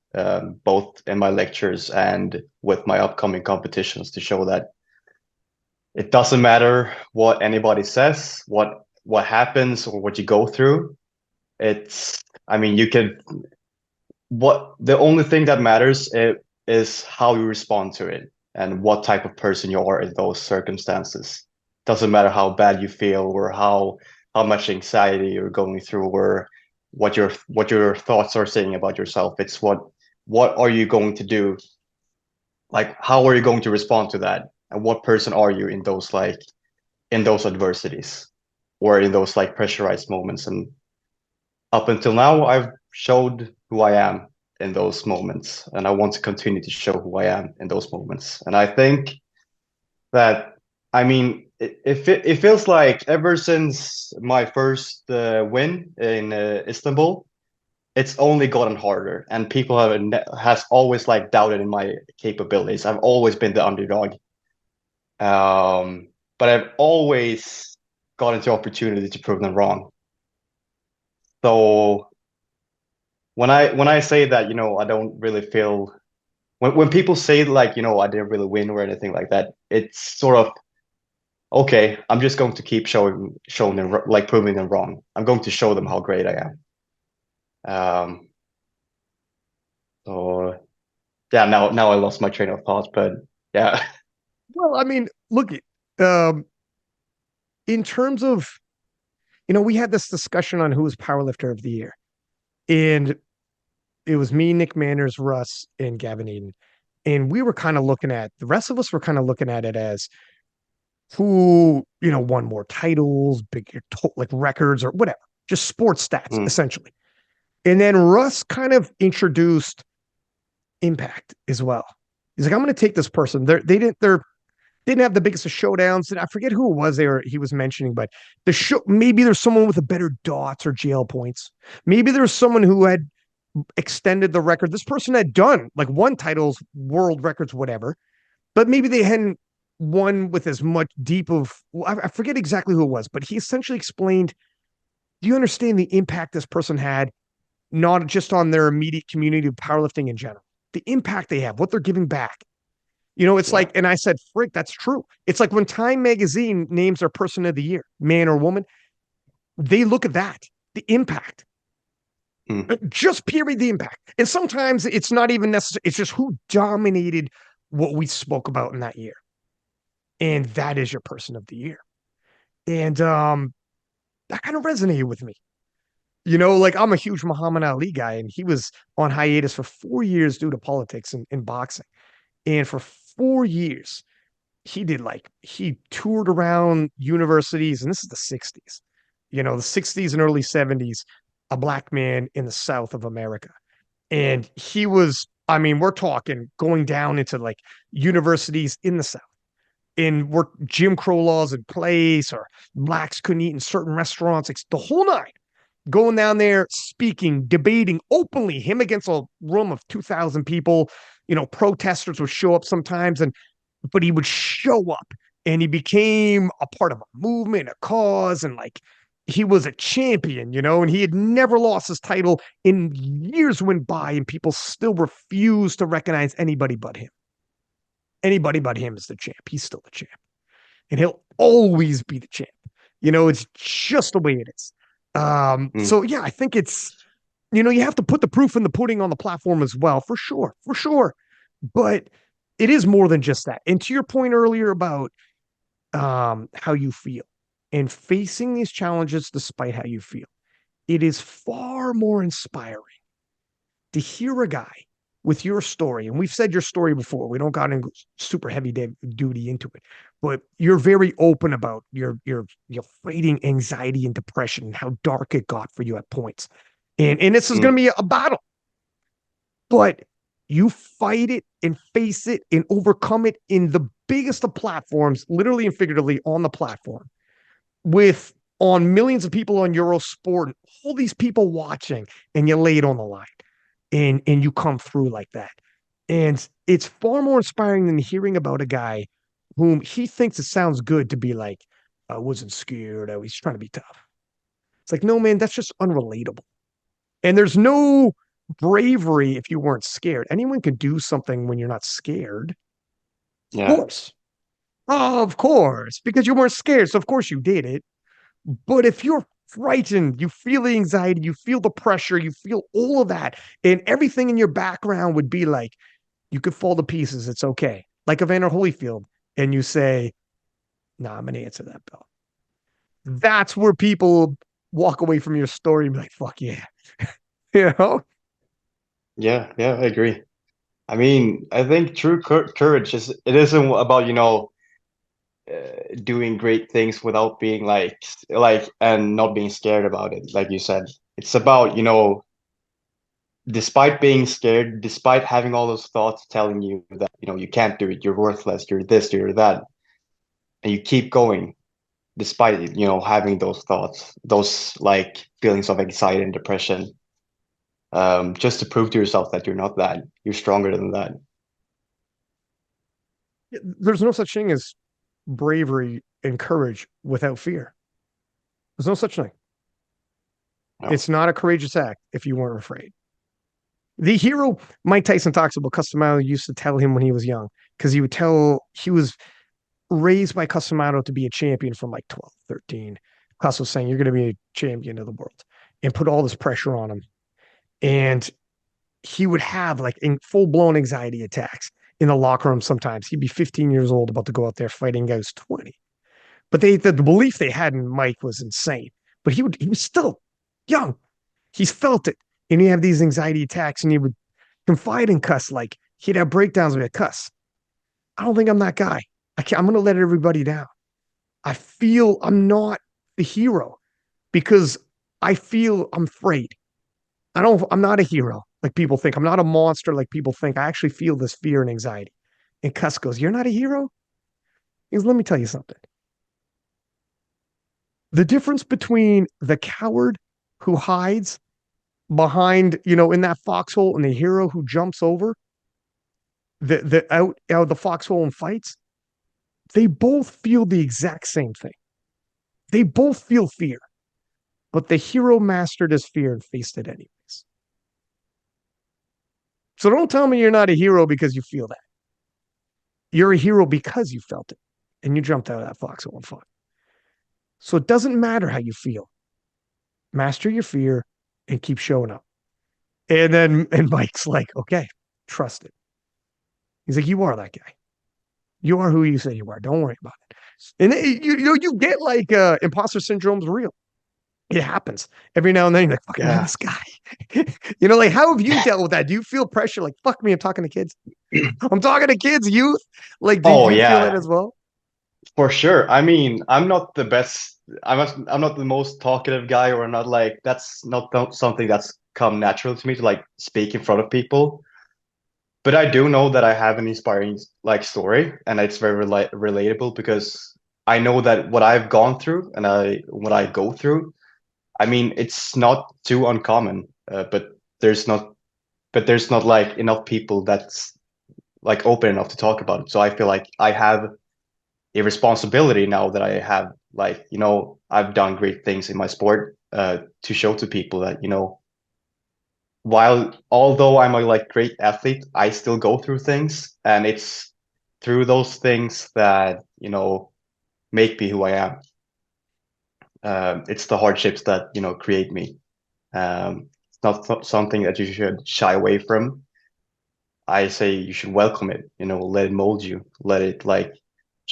both in my lectures and with my upcoming competitions to show that it doesn't matter what anybody says, what happens or what you go through. I mean, you can what the only thing that matters is how you respond to it and what type of person you are in those circumstances. Doesn't matter how bad you feel or how much anxiety you're going through or what your thoughts are saying about yourself. It's what are you going to do? Like how are you going to respond to that? And what person are you in those adversities or in those like pressurized moments? And up until now, I've showed who I am in those moments, and I want to continue to show who I am in those moments. And I think that, I mean, it feels like ever since my first win in Istanbul, it's only gotten harder, and people has always like doubted in my capabilities. I've always been the underdog, but I've always gotten the opportunity to prove them wrong. So when I say that, I don't really feel when people say like, I didn't really win or anything like that, it's sort of okay, I'm just going to keep showing them like proving them wrong. I'm going to show them how great I am. Um, so yeah, now I lost my train of thought, but yeah. well, I mean, look, um, in terms of we had this discussion on who was powerlifter of the year, and it was me, Nick Manners, Russ, and Gavin Eden. And we were kind of looking at the rest of us were kind of looking at it as who, won more titles, bigger like records or whatever, just sports stats Mm, essentially. And then Russ kind of introduced impact as well. He's like, I'm going to take this person. They didn't have the biggest of showdowns. And I forget who it was he was mentioning, but maybe there's someone with a better dots or jail points. Maybe there's someone who had extended the record. This person had done like won titles, world records, whatever, but maybe they hadn't won with as much deep of. Well, I forget exactly who it was, but he essentially explained. Do you understand the impact this person had, not just on their immediate community of powerlifting in general, the impact they have, what they're giving back? It's yeah. like, and I said, frick, that's true. It's like when Time Magazine names their person of the year, man or woman, they look at that, the impact. Mm, Just period the impact. And sometimes it's not even necessary. It's just who dominated what we spoke about in that year. And that is your person of the year. And that kind of resonated with me. Like I'm a huge Muhammad Ali guy, and he was on hiatus for 4 years due to politics in boxing. And for 4 years, he toured around universities, and this is the 60s, the 60s and early 70s, a black man in the South of America. And he was, I mean, we're talking going down into like universities in the South, in where Jim Crow laws in place, or blacks couldn't eat in certain restaurants, the whole nine. Going down there, speaking, debating openly, him against a room of 2,000 people. Protesters would show up sometimes, but he would show up, and he became a part of a movement, a cause, and like he was a champion, and he had never lost his title. In years went by, and people still refused to recognize anybody but him. Anybody but him is the champ. He's still the champ, and he'll always be the champ. It's just the way it is. mm. So yeah, I think you have to put the proof in the pudding on the platform as well, for sure, for sure. But it is more than just that. And to your point earlier about how you feel, and facing these challenges despite how you feel. It is far more inspiring to hear a guy with your story, and we've said your story before. We don't got into super heavy duty into it, but you're very open about your fighting anxiety and depression and how dark it got for you at points. And this is Mm, going to be a battle, but you fight it and face it and overcome it in the biggest of platforms, literally and figuratively on the platform, with on millions of people on Eurosport, all these people watching, and you lay it on the line and you come through like that. And it's far more inspiring than hearing about a guy whom he thinks it sounds good to be like, I wasn't scared. I was trying to be tough. It's like, no, man, that's just unrelatable. And there's no bravery if you weren't scared. Anyone can do something when you're not scared. Of yeah. course. Oh, of course, because you weren't scared. So, of course, you did it. But if you're frightened, you feel the anxiety, you feel the pressure, you feel all of that, and everything in your background would be like, you could fall to pieces. It's okay. Like Evander Holyfield. And you say, nah, I'm going to answer that bell. That's where people walk away from your story and be like, fuck yeah. You know? Yeah, yeah, I agree. I mean, I think true courage is it isn't about, doing great things without being like and not being scared about it, like you said. It's about, despite being scared, despite having all those thoughts telling you that, you can't do it, you're worthless, you're this, you're that, and you keep going despite it, having those thoughts, those like feelings of anxiety and depression, just to prove to yourself that you're not that, you're stronger than that. There's no such thing as bravery and courage without fear. There's no such thing. No. It's not a courageous act if you weren't afraid. The hero Mike Tyson talks about, Customato used to tell him when he was young, because he was raised by Customato to be a champion from like 12, 13. Cus was saying, you're going to be a champion of the world, and put all this pressure on him. And he would have like full blown anxiety attacks in the locker room sometimes. He'd be 15 years old about to go out there fighting guys 20. But the belief they had in Mike was insane. But he was still young. He's felt it. And he'd have these anxiety attacks and he would confide in Cuss. Like he'd have breakdowns with Cuss. I don't think I'm that guy. I'm going to let everybody down. I feel I'm not the hero because I feel I'm afraid. I'm not a hero like people think. I'm not a monster like people think. I actually feel this fear and anxiety. And Cuss goes, you're not a hero? He goes, let me tell you something. The difference between the coward who hides behind, in that foxhole and the hero who jumps over the out of the foxhole and fights, they both feel the exact same thing. They both feel fear, but the hero mastered his fear and faced it anyways. So don't tell me you're not a hero because you feel that. You're a hero because you felt it and you jumped out of that foxhole and fought. So it doesn't matter how you feel. Master your fear and keep showing up. And Mike's like, okay, trust it. He's like, you are that guy. You are who you say you are. Don't worry about it. And you get like imposter syndrome's real. It happens every now and then. You're like, fuck me, Yeah. this guy. Like how have you dealt with that? Do you feel pressure? Like, fuck me, I'm talking to kids. I'm talking to kids, youth. Like, do Oh you feel that yeah, as well? for sure. I mean, I'm not the best. I'm not the most talkative guy, or not like that's not something that's come natural to me to like speak in front of people. But I do know that I have an inspiring like story, and it's very relatable because I know that what I've gone through and I what I go through. I mean, it's not too uncommon, there's not, but there's not like enough people that's like open enough to talk about it. So I feel like I have a responsibility now that I have like, I've done great things in my sport, to show to people that, while although I'm a like great athlete, I still go through things, and it's through those things that, make me who I am. It's the hardships that, create me. It's not something that you should shy away from. I say you should welcome it, let it mold you, let it like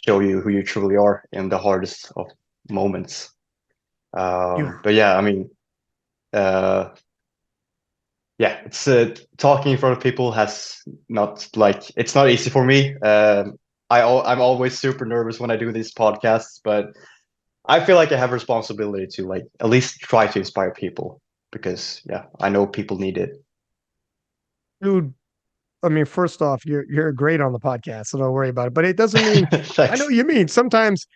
show you who you truly are in the hardest of moments. You But yeah, I mean, uh, yeah, it's talking in front of people has not like it's not easy for me. I'm always super nervous when I do these podcasts, but I feel like I have a responsibility to like at least try to inspire people because yeah, I know people need it. dude, I mean, first off, you're great on the podcast, so don't worry about it. But it doesn't mean I know Thanks. what you mean. Sometimes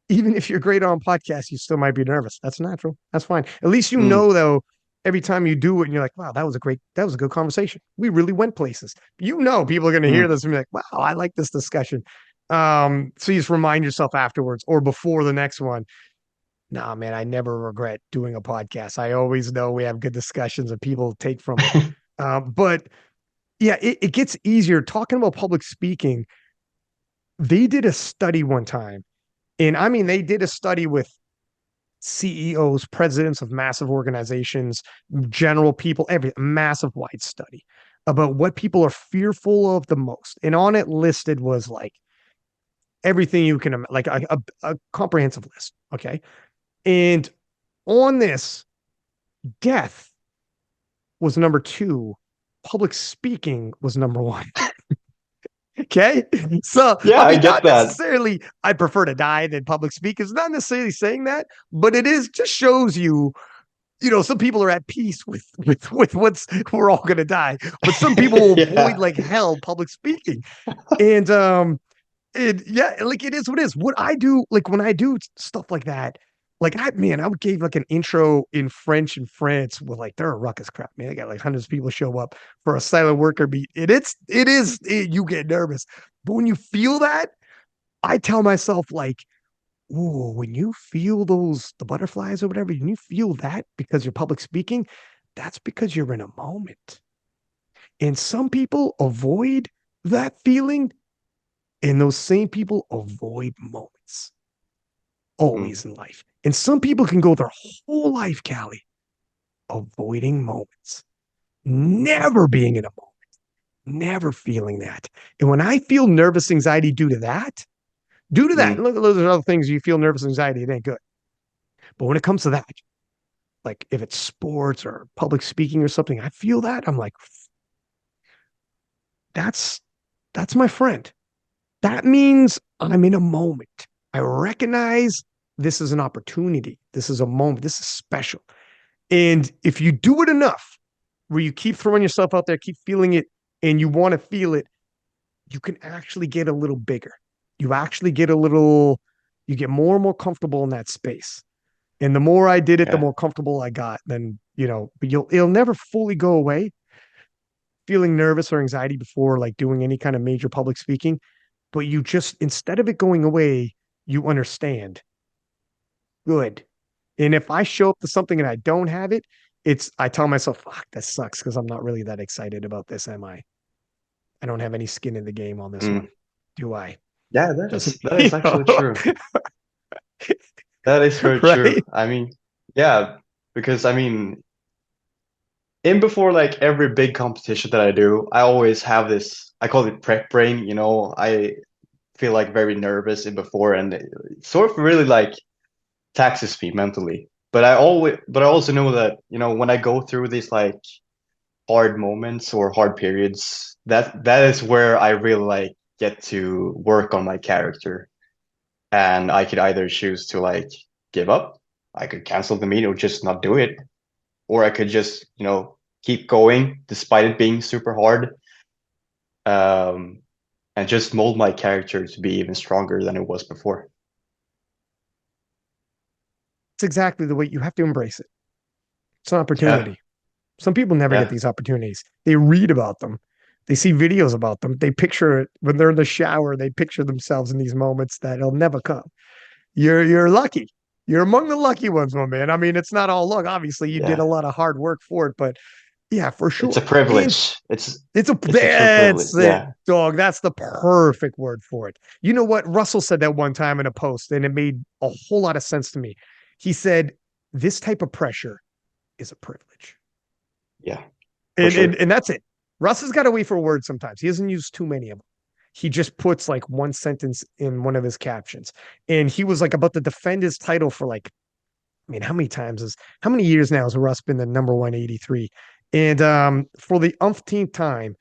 even if you're great on podcasts, you still might be nervous. That's natural. That's fine. At least you Mm, know though, every time you do it and you're like, wow, that was a good conversation. We really went places. You know people are gonna hear mm. this and be like, wow, I like this discussion. So you just remind yourself afterwards or before the next one. Nah, man, I never regret doing a podcast. I always know we have good discussions and people take from it. But yeah, it gets easier talking about public speaking. They did a study one time, and I mean, they did a study with CEOs, presidents of massive organizations, general people, every massive wide study about what people are fearful of the most. And on it listed was like everything you can, like a comprehensive list. Okay. And on this, death was number two, public speaking was number one. Okay. So, Yeah, I I mean, get not that. necessarily I prefer to die than public speak. It's not necessarily saying that, but it is just shows you, some people are at peace with what's we're all gonna die, but some people will avoid Yeah. like hell public speaking. And yeah, like it is what it is. What I do, like when I do stuff like that, like I would give like an intro in French in France with like they're a ruckus crap, man. They got like hundreds of people show up for a silent worker beat. You get nervous. But when you feel that, I tell myself like, ooh, when you feel the butterflies or whatever, when you feel that because you're public speaking, that's because you're in a moment. And some people avoid that feeling, and those same people avoid moments Mm, always in life. And some people can go their whole life, Callie, avoiding moments, never being in a moment, never feeling that. And when I feel nervous anxiety due to that, mm. look, those are other things you feel nervous anxiety, it ain't good. But when it comes to that, like if it's sports or public speaking or something, I feel that I'm like, that's that's my friend. That means I'm in a moment. I recognize this is an opportunity. This is a moment. This is special. And if you do it enough, where you keep throwing yourself out there, keep feeling it, and you want to feel it, you can actually get a little bigger. You actually get you get more and more comfortable in that space. And the more I did it, the Yeah. more comfortable I got. Then, but it'll never fully go away. Feeling nervous or anxiety before like doing any kind of major public speaking, but you just, instead of it going away, you understand. Good. And if I show up to something and I don't have it, I tell myself, fuck, that sucks because I'm not really that excited about this, am I? I don't have any skin in the game on this Mm. one, do I? Yeah, Doesn't, that is actually true. That is very true. right? I mean, yeah, because I mean, in before like every big competition that I do, I always have this, I call it prep brain, you know, I feel like very nervous in before and it sort of really like taxes me mentally. But I also know that, you know, when I go through these like hard moments or hard periods, that is where I really like get to work on my character. And I could either choose to like give up, I could cancel the meet or just not do it, or I could just, you know, keep going despite it being super hard, um, and just mold my character to be even stronger than it was before. It's exactly the way you have to embrace it. It's an Yeah, opportunity. Some people never get yeah, these opportunities. They read about them. They see videos about them. They picture it when they're in the shower. They picture themselves in these moments that it'll never come. You're lucky. You're among the lucky ones, my man. I mean, it's not all luck. Obviously, you did yeah. a lot of hard work for it, but yeah, for It's a sure. And privilege. It's a true privilege. that's it, Yeah. dog. That's the perfect word for it. You know what? Russell said that one time in a post, and it made a whole lot of sense to me. He said, "This type of pressure is a privilege." Yeah, for And sure. that's it. Russ has got to wait for words sometimes. He doesn't use too many of them. he just puts like one sentence in one of his captions. And he was like about to defend his title for like, I mean, how many years now has Russ been the number 183? And for the umpteenth time,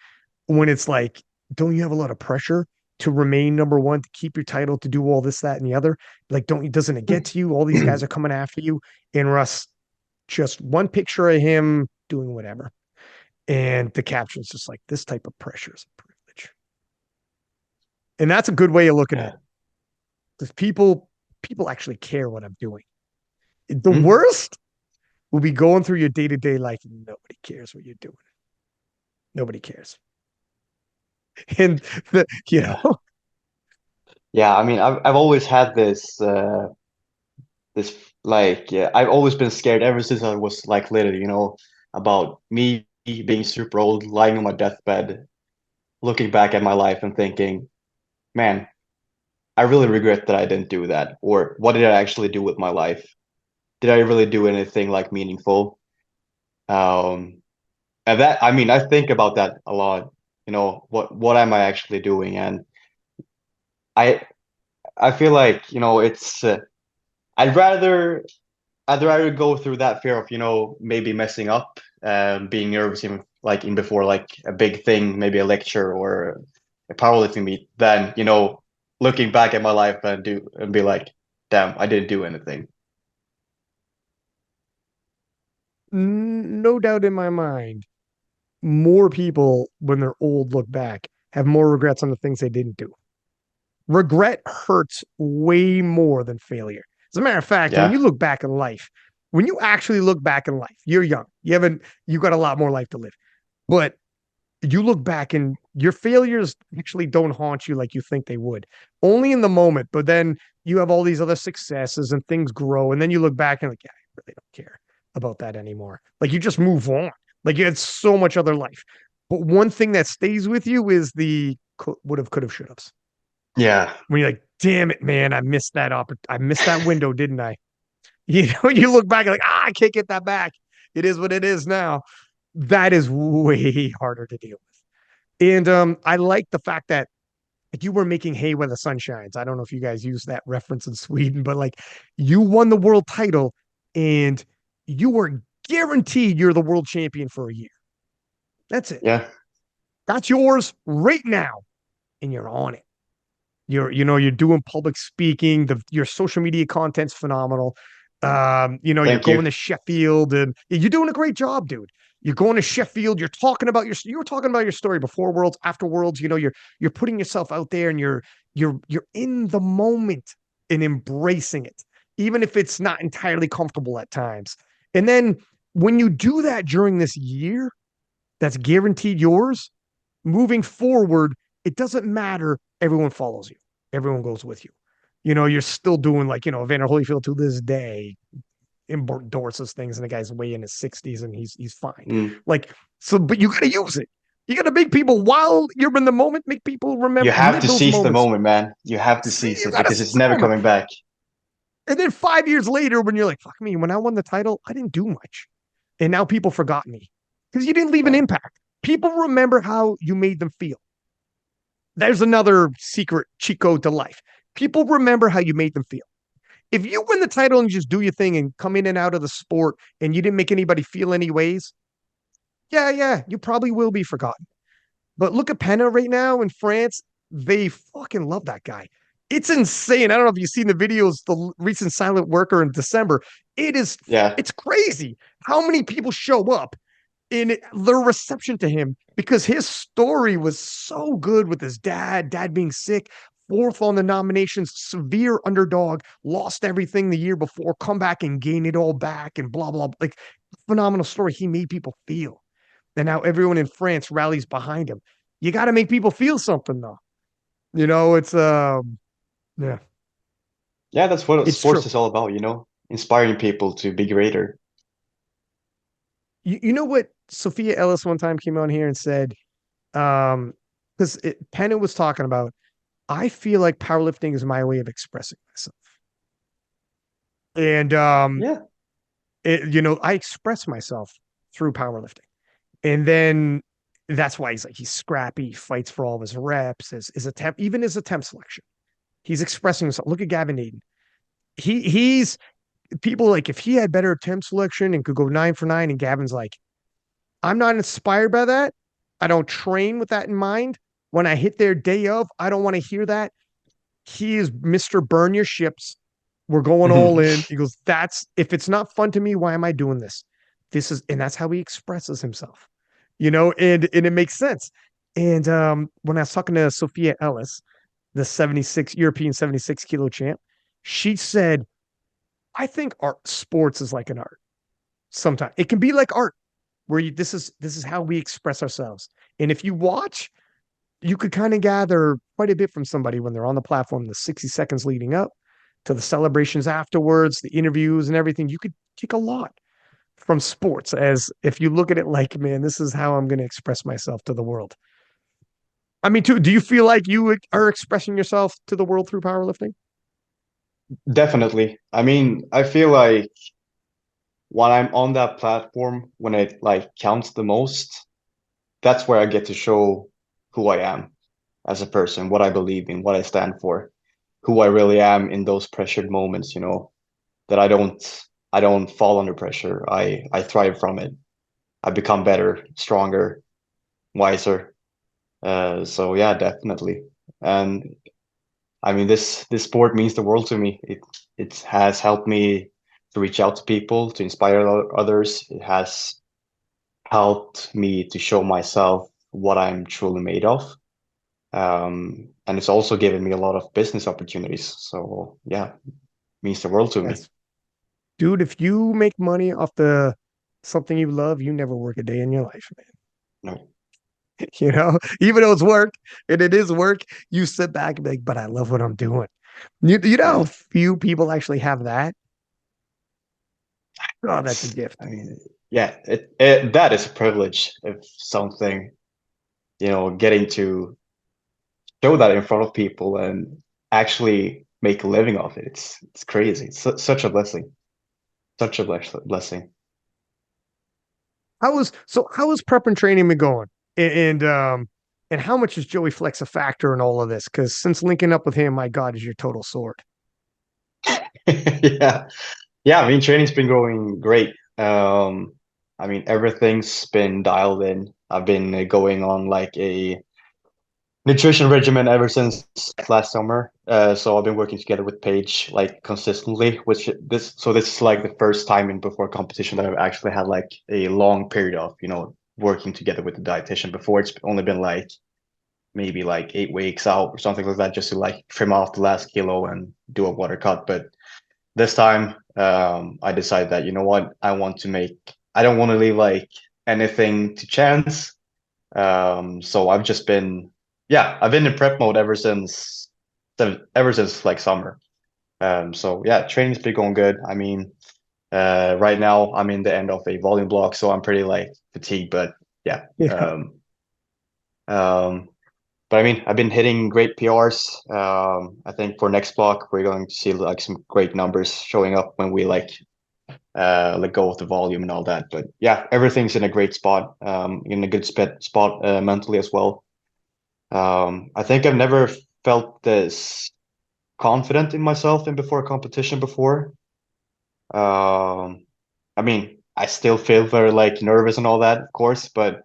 when it's like, don't you have a lot of pressure to remain number one, to keep your title, to do all this, that, and the other? Like, doesn't it get to you? All these guys are coming after you. And Russ, just one picture of him doing whatever. And the caption's just like, this type of pressure is a privilege. And that's a good way of looking at Yeah. it. Because people actually care what I'm doing. The Mm, worst will be going through your day-to-day life and nobody cares what you're doing. Nobody cares. And the, you yeah. know, Yeah, I mean, I've always had this like yeah, I've always been scared ever since I was like little, about me being super old, lying on my deathbed, looking back at my life and thinking, man, I really regret that I didn't do that. Or what did I actually do with my life? Did I really do anything like meaningful? Um, and that, I mean, I think about that a lot. What am I actually doing? And I I feel like, it's I'd rather I'd rather go through that fear of, maybe messing up, being nervous even like in before like a big thing, maybe a lecture or a powerlifting meet, than, looking back at my life and be like, damn, I didn't do anything. no doubt in my mind, more people when they're old look back have more regrets on the things they didn't do. Regret hurts way more than failure. As a matter of fact, when Yeah. you look back in life, when you actually look back in life, you're young. You got a lot more life to live. But you look back and your failures actually don't haunt you like you think they would. Only in the moment, but then you have all these other successes and things grow. And then you look back and like, yeah, I really don't care about that anymore. Like you just move on. Like you had so much other life. But one thing that stays with you is the would have, could have, should have. Yeah. When you're like, damn it, man, I missed that window, didn't I? You look back and like, I can't get that back. It is what it is now. That is way harder to deal with. And I like the fact that like, you were making hay when the sun shines. I don't know if you guys use that reference in Sweden, but like you won the world title and you were guaranteed you're the world champion for a year. That's it. Yeah. That's yours right now. And you're on it. You're doing public speaking. Your social media content's phenomenal. You're Thank you. going to Sheffield and you're doing a great job, dude. You're going to Sheffield. You were talking about your story before Worlds, after Worlds. You're putting yourself out there and you're in the moment and embracing it, even if it's not entirely comfortable at times. And then when you do that during this year, that's guaranteed yours. Moving forward, it doesn't matter. Everyone follows you. Everyone goes with you. You're still doing like, Vander Holyfield to this day endorses things and the guy's way in his 60s and he's fine. Mm. Like, so, but you gotta use it. You gotta make people while you're in the moment, make people You remember, have live to those seize the moments. moment, man. You have to See, seize you it gotta because it's seize the never moment. coming back. And then 5 years later, when you're like, fuck me, when I won the title, I didn't do much. And now people forgot me because you didn't leave an Yeah. impact. People remember how you made them feel. There's another secret cheat code to life. People remember how you made them feel. If you win the title and just do your thing and come in and out of the sport and you didn't make anybody feel any ways, yeah, you probably will be forgotten. But look at Penna right now in France. They fucking love that guy. It's insane. I don't know if you've seen the videos, the recent silent worker in December. It is, Yeah. it's crazy how many people show up in their reception to him because his story was so good with his dad being sick, fourth on the nominations, severe underdog, lost everything the year before, come back and gain it all back, and blah, blah, blah. Like, phenomenal story. He made people feel. And now everyone in France rallies behind him. You got to make people feel something, though. It's, yeah, Yeah, that's what it's sports true. is all about, inspiring people to be greater. You know what? Sophia Ellis one time came on here and said, because Penna was talking about, I feel like powerlifting is my way of expressing myself. And Yeah. I express myself through powerlifting. And then That's why he's scrappy, he fights for all of his reps, his attempt, even his attempt selection. He's expressing himself. Look at Gavin Naden. He's people like if he had better attempt selection and could go 9 for 9, and Gavin's like, I'm not inspired by that. I don't train with that in mind. When I hit their day of, I don't want to hear that. He is Mr. Burn Your Ships. We're going all in. He goes, that's if it's not fun to me, why am I doing this? This is, and that's how he expresses himself, and it makes sense. And when I was talking to Sophia Ellis, the 76 European 76 kilo champ, she said, I think art sports is like an art. Sometimes it can be like art where this is how we express ourselves. And if you watch, you could kind of gather quite a bit from somebody when they're on the platform, the 60 seconds leading up to the celebrations afterwards, the interviews and everything. You could take a lot from sports as if you look at it like, man, this is how I'm going to express myself to the world. I mean, too, do you feel like you are expressing yourself to the world through powerlifting? Definitely. I mean, I feel like when I'm on that platform, when it like counts the most, that's where I get to show who I am as a person, what I believe in, what I stand for, who I really am in those pressured moments, that I don't fall under pressure. I thrive from it. I become better, stronger, wiser. So yeah, definitely. And I mean this sport means the world to me. It has helped me to reach out to people, to inspire others. It has helped me to show myself what I'm truly made of. And it's also given me a lot of business opportunities. So yeah, means the world to me. Yes. Dude, if you make money off the something you love, you never work a day in your life, man. No. Even though it's work and it is work, you sit back and be like, but I love what I'm doing. You know how Yeah. few people actually have that? Oh, that's a gift. I mean, yeah, that is a privilege if something, getting to show that in front of people and actually make a living off it. It's crazy. It's such a blessing. Such a blessing. How is prep and training been going? And how much is Joey Flex a factor in all of this? Because since linking up with him, my God, is your total sword. Yeah. Yeah, I mean, training's been going great. I mean, everything's been dialed in. I've been going on like a nutrition regimen ever since last summer. So I've been working together with Paige like consistently, which this is like the first time in before competition that I've actually had like a long period of, working together with the dietitian. Before it's only been like maybe like 8 weeks out or something like that, just to like trim off the last kilo and do a water cut. But this time, I decided that, you know what, I don't want to leave like anything to chance. So I've been in prep mode ever since like summer. So yeah, training's been going good. I mean, right now I'm in the end of a volume block, so I'm pretty like fatigued, but yeah. Yeah. Um, but I mean, I've been hitting great PRs. I think for next block we're going to see like some great numbers showing up when we like let go of the volume and all that. But yeah, everything's in a great spot, in a good spot mentally as well. I think I've never felt this confident in myself in before a competition before. I mean, I still feel very like nervous and all that, of course, but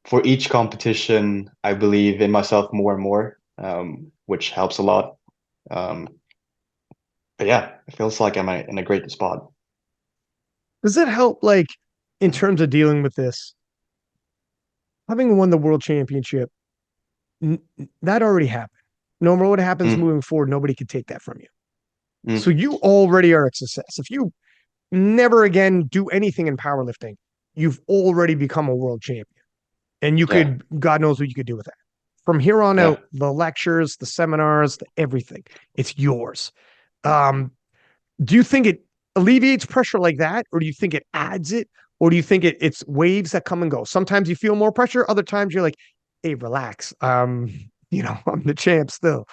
for each competition, I believe in myself more and more, which helps a lot. Um, but yeah, it feels like I'm in a great spot. Does it help, like, in terms of dealing with this? Having won the world championship, that already happened. No matter what happens Mm, moving forward, nobody can take that from you. So mm, you already are a success. If you never again do anything in powerlifting, you've already become a world champion. And you yeah, could, God knows what you could do with that. From here on yeah. out, the lectures, the seminars, the everything, it's yours. Um, do you think it alleviates pressure like that, or do you think it adds it, or do you think it's waves that come and go? Sometimes you feel more pressure, other times you're like, hey, relax. I'm the champ still.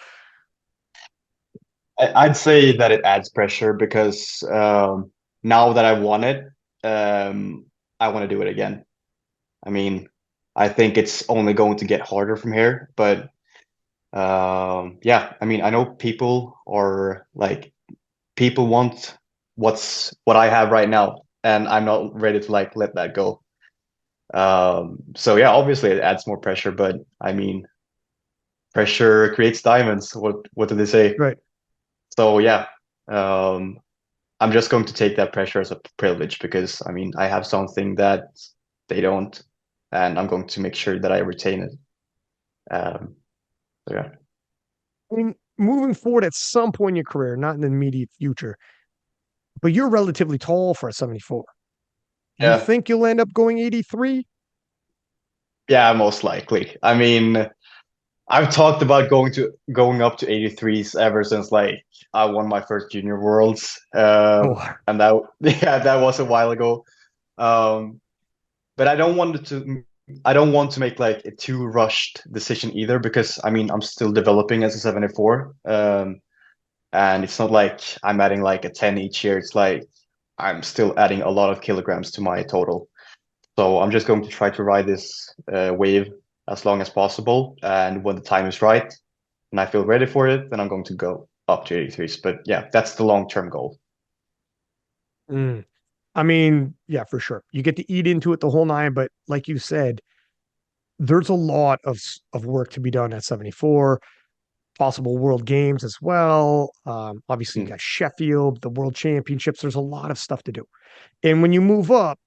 I'd say that it adds pressure because now that I won it, I want to do it again. I mean, I think it's only going to get harder from here. But yeah, I mean, I know people are like people want what I have right now, and I'm not ready to like let that go. So yeah, obviously it adds more pressure, but I mean, pressure creates diamonds. What do they say? Right. So yeah, um, I'm just going to take that pressure as a privilege because I mean, I have something that they don't, and I'm going to make sure that I retain it. So yeah, I mean, moving forward at some point in your career, not in the immediate future, but you're relatively tall for a 74. You yeah, think you'll end up going 83? yeah, most likely. I mean, I've talked about going up to 83s ever since like I won my first junior worlds. Oh, And that yeah, that was a while ago. Um, but I don't want to make like a too rushed decision either because I mean I'm still developing as a 74. And it's not like I'm adding like a 10 each year. It's like I'm still adding a lot of kilograms to my total. So I'm just going to try to ride this wave as long as possible. And when the time is right and I feel ready for it, then I'm going to go up to 83s. But yeah, that's the long-term goal. mm. I mean, yeah, for sure. You get to eat into it the whole nine, but like you said, there's a lot of work to be done at 74, possible world games as well. Obviously, you Mm. got Sheffield, the world championships. There's a lot of stuff to do. And when you move up,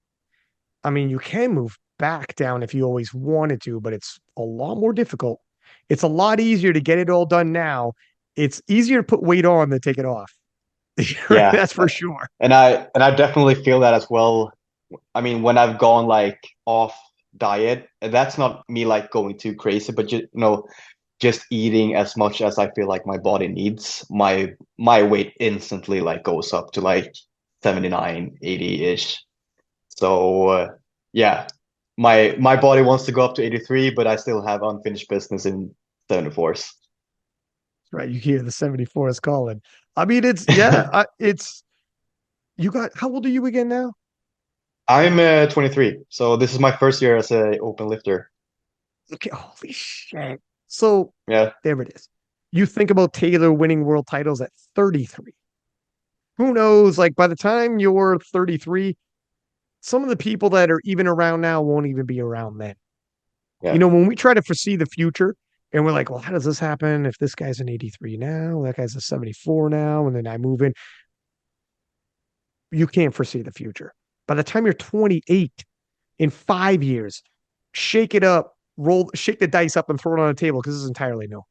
I mean, you can move back down if you always wanted to, but it's a lot more difficult. It's a lot easier to get it all done now. It's easier to put weight on than take it off. Yeah. That's for sure. And I definitely feel that as well. I mean, when I've gone like off diet, and that's not me like going too crazy, but just eating as much as I feel like my body needs, my weight instantly like goes up to like 79, 80-ish. So yeah, my body wants to go up to 83, but I still have unfinished business in 74s. Right. You hear the 74 is calling. I mean, it's, yeah, it's, you got, how old are you again now? I'm 23, so this is my first year as a open lifter. Okay. Holy shit. So Yeah, there it is. You think about Taylor winning world titles at 33. Who knows? Like by the time you're 33, some of the people that are even around now won't even be around then. You yeah, know, when we try to foresee the future and we're like, well, how does this happen if this guy's an 83 now, that guy's a 74 now, and then I move in? You can't foresee the future. By the time you're 28, in 5 years, shake it up, shake the dice up and throw it on the table because this is entirely new.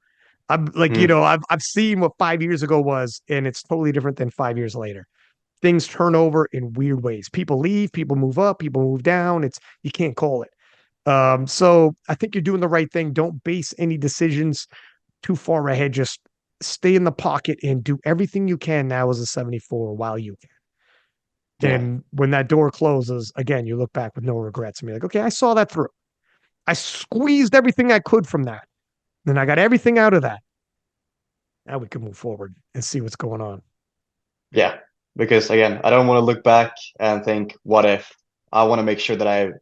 I'm like, mm, I've seen what 5 years ago was, and it's totally different than 5 years later. Things turn over in weird ways. People leave, people move up, people move down. It's you can't call it. So I think you're doing the right thing. Don't base any decisions too far ahead. Just stay in the pocket and do everything you can now as a 74 while you can. yeah, And when that door closes, again, you look back with no regrets and be like, okay, I saw that through. I squeezed everything I could from that. Then I got everything out of that. Now we can move forward and see what's going on. yeah. Because again, I don't want to look back and think, what if? I want to make sure that I've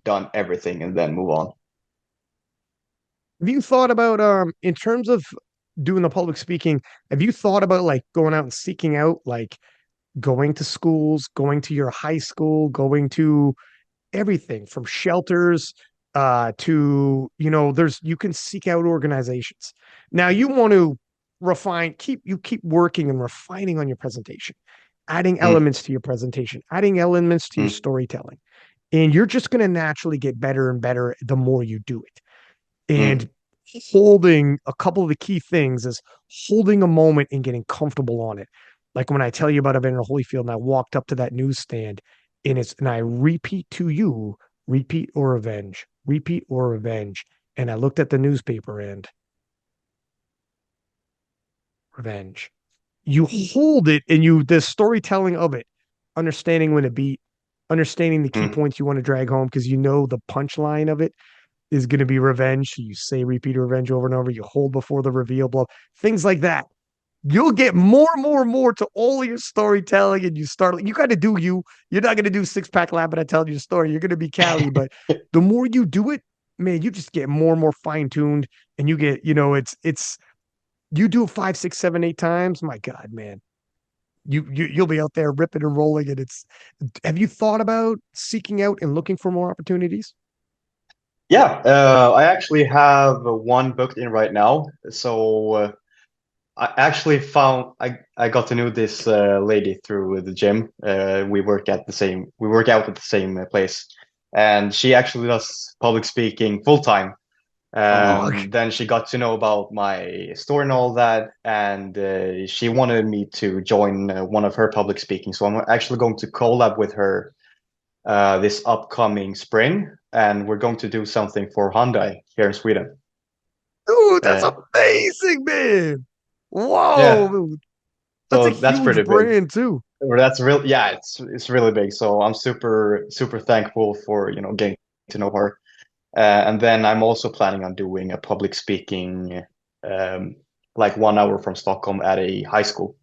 done everything and then move on. Have you thought about in terms of doing the public speaking, have you thought about like going out and seeking out like going to schools, going to your high school, going to everything from shelters to there's you can seek out organizations. Now you want to keep working and refining on your presentation, adding Mm, elements to your presentation, adding elements to your mm, storytelling. And you're just going to naturally get better and better the more you do it. mm, And holding a couple of the key things is holding a moment and getting comfortable on it. Like when I tell you about Evander Holyfield and I walked up to that newsstand and I repeat to you, repeat or revenge, repeat or revenge. And I looked at the newspaper and revenge. You hold it and the storytelling of it, understanding when to beat, understanding the key mm. points you want to drag home because you know the punchline of it is going to be revenge. So you say repeat or revenge over and over. You hold before the reveal blow, things like that. You'll get more and more and more to all of your storytelling, and you got to do you. You're not going to do six pack Lapadat telling you a story. You're going to be Calle, but the more you do it, man, you just get more and more fine tuned, and you get, it's you do it 5, 6, 7, 8 times. My God, man, you'll be out there ripping and rolling, and it's. Have you thought about seeking out and looking for more opportunities? Yeah, I actually have one booked in right now. So I actually found I got to know this lady through the gym. We work out at the same place, and she actually does public speaking full time. Oh, And then she got to know about my story and all that, and she wanted me to join one of her public speaking. So I'm actually going to collab with her this upcoming spring, and we're going to do something for Hyundai here in Sweden. dude, that's Uh, amazing, man. yeah, Whoa, that's a so that's huge pretty big. brand too. Or that's real. Yeah, it's really big. So I'm super thankful for getting to know her. And then I'm also planning on doing a public speaking, um, like 1 hour from Stockholm at a high school.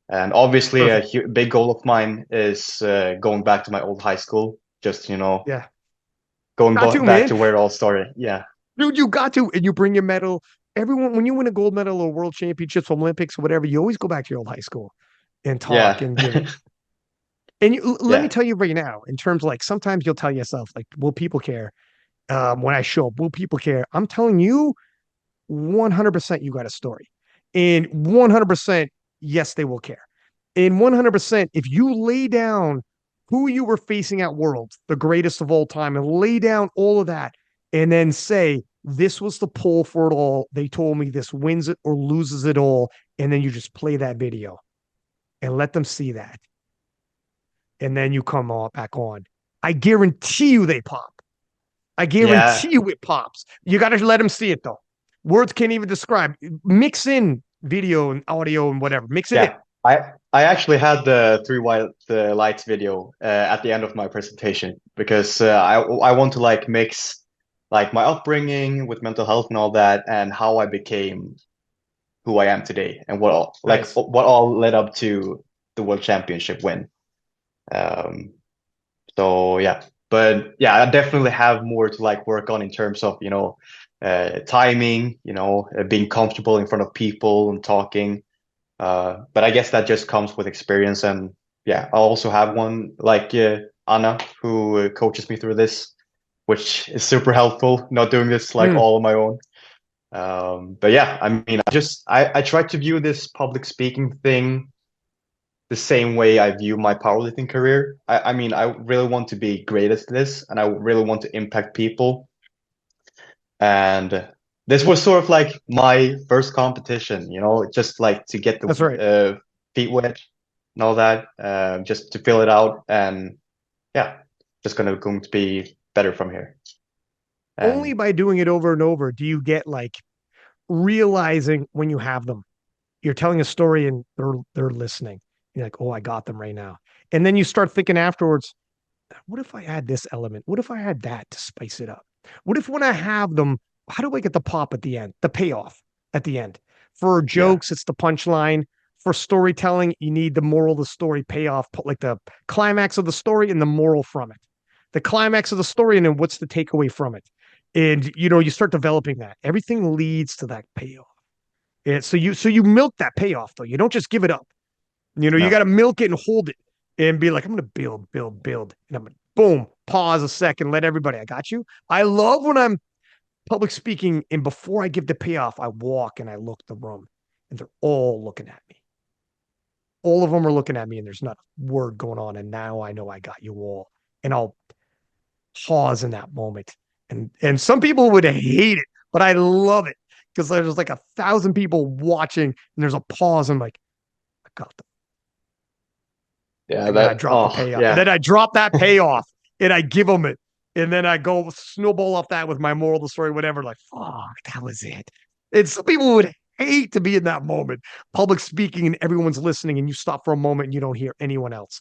And obviously, a Perfect. big goal of mine is going back to my old high school. Just Yeah, going got to, back man. to where it all started. Yeah, Dude, you got to, and you bring your medal. Everyone, when you win a gold medal or world championships, Olympics, whatever, you always go back to your old high school and talk yeah, and give it. And let me yeah, tell you right now, in terms of like sometimes you'll tell yourself, like, will people care? When I show up, will people care? I'm telling you, 100% you got a story. And 100%, yes, they will care. And 100%, if you lay down who you were facing at Worlds, the greatest of all time, and lay down all of that, and then say, this was the pull for it all. They told me this wins it or loses it all. And then you just play that video and let them see that. And then you come on back on. I guarantee you they pop. I yeah, guarantee you it pops. You got to let them see it though. Words can't even describe. Mix in video and audio and whatever. Mix it in. yeah. I actually had the three white lights video at the end of my presentation because I want to like mix like my upbringing with mental health and all that, and how I became who I am today, and Nice. what all led up to the World Championship win. Um, so yeah, but yeah, I definitely have more to like work on in terms of timing, being comfortable in front of people and talking. But I guess that just comes with experience, and yeah, I also have one like Anna who coaches me through this, which is super helpful. Not doing this like Mm, all on my own. But yeah, I mean, I try to view this public speaking thing the same way I view my powerlifting career. I mean, I really want to be great at this, and I really want to impact people. And this was sort of like my first competition, just like to get the that's right. feet wet and all that, just to fill it out. And yeah, just going to be better from here. Only And by doing it over and over do you get like realizing when you have them. You're telling a story and they're listening. You're like, oh, I got them right now. And then you start thinking afterwards, what if I add this element? What if I add that to spice it up? What if when I have them, how do I get the pop at the end, the payoff at the end? For yeah, jokes, it's the punchline. For storytelling, you need the moral of the story payoff, like the climax of the story and the moral from it. The climax of the story, and then what's the takeaway from it? And you start developing that. Everything leads to that payoff. And so you milk that payoff though. You don't just give it up. You got no, to milk it and hold it and be like, I'm going to build, build, build. And I'm going to boom, pause a second, let everybody, I got you. I love when I'm public speaking and before I give the payoff, I walk and I look the room and they're all looking at me. All of them are looking at me and there's not a word going on. And now I know I got you all. And I'll pause in that moment. And some people would hate it, but I love it because there's like 1,000 people watching and there's a pause. I'm like, I got them. yeah, And then I that, drop the oh, payoff. And yeah, then I drop that payoff and I give them it. And then I go snowball off that with my moral of the story, whatever. Like, fuck, that was it. And some people would hate to be in that moment, public speaking, and everyone's listening, and you stop for a moment and you don't hear anyone else,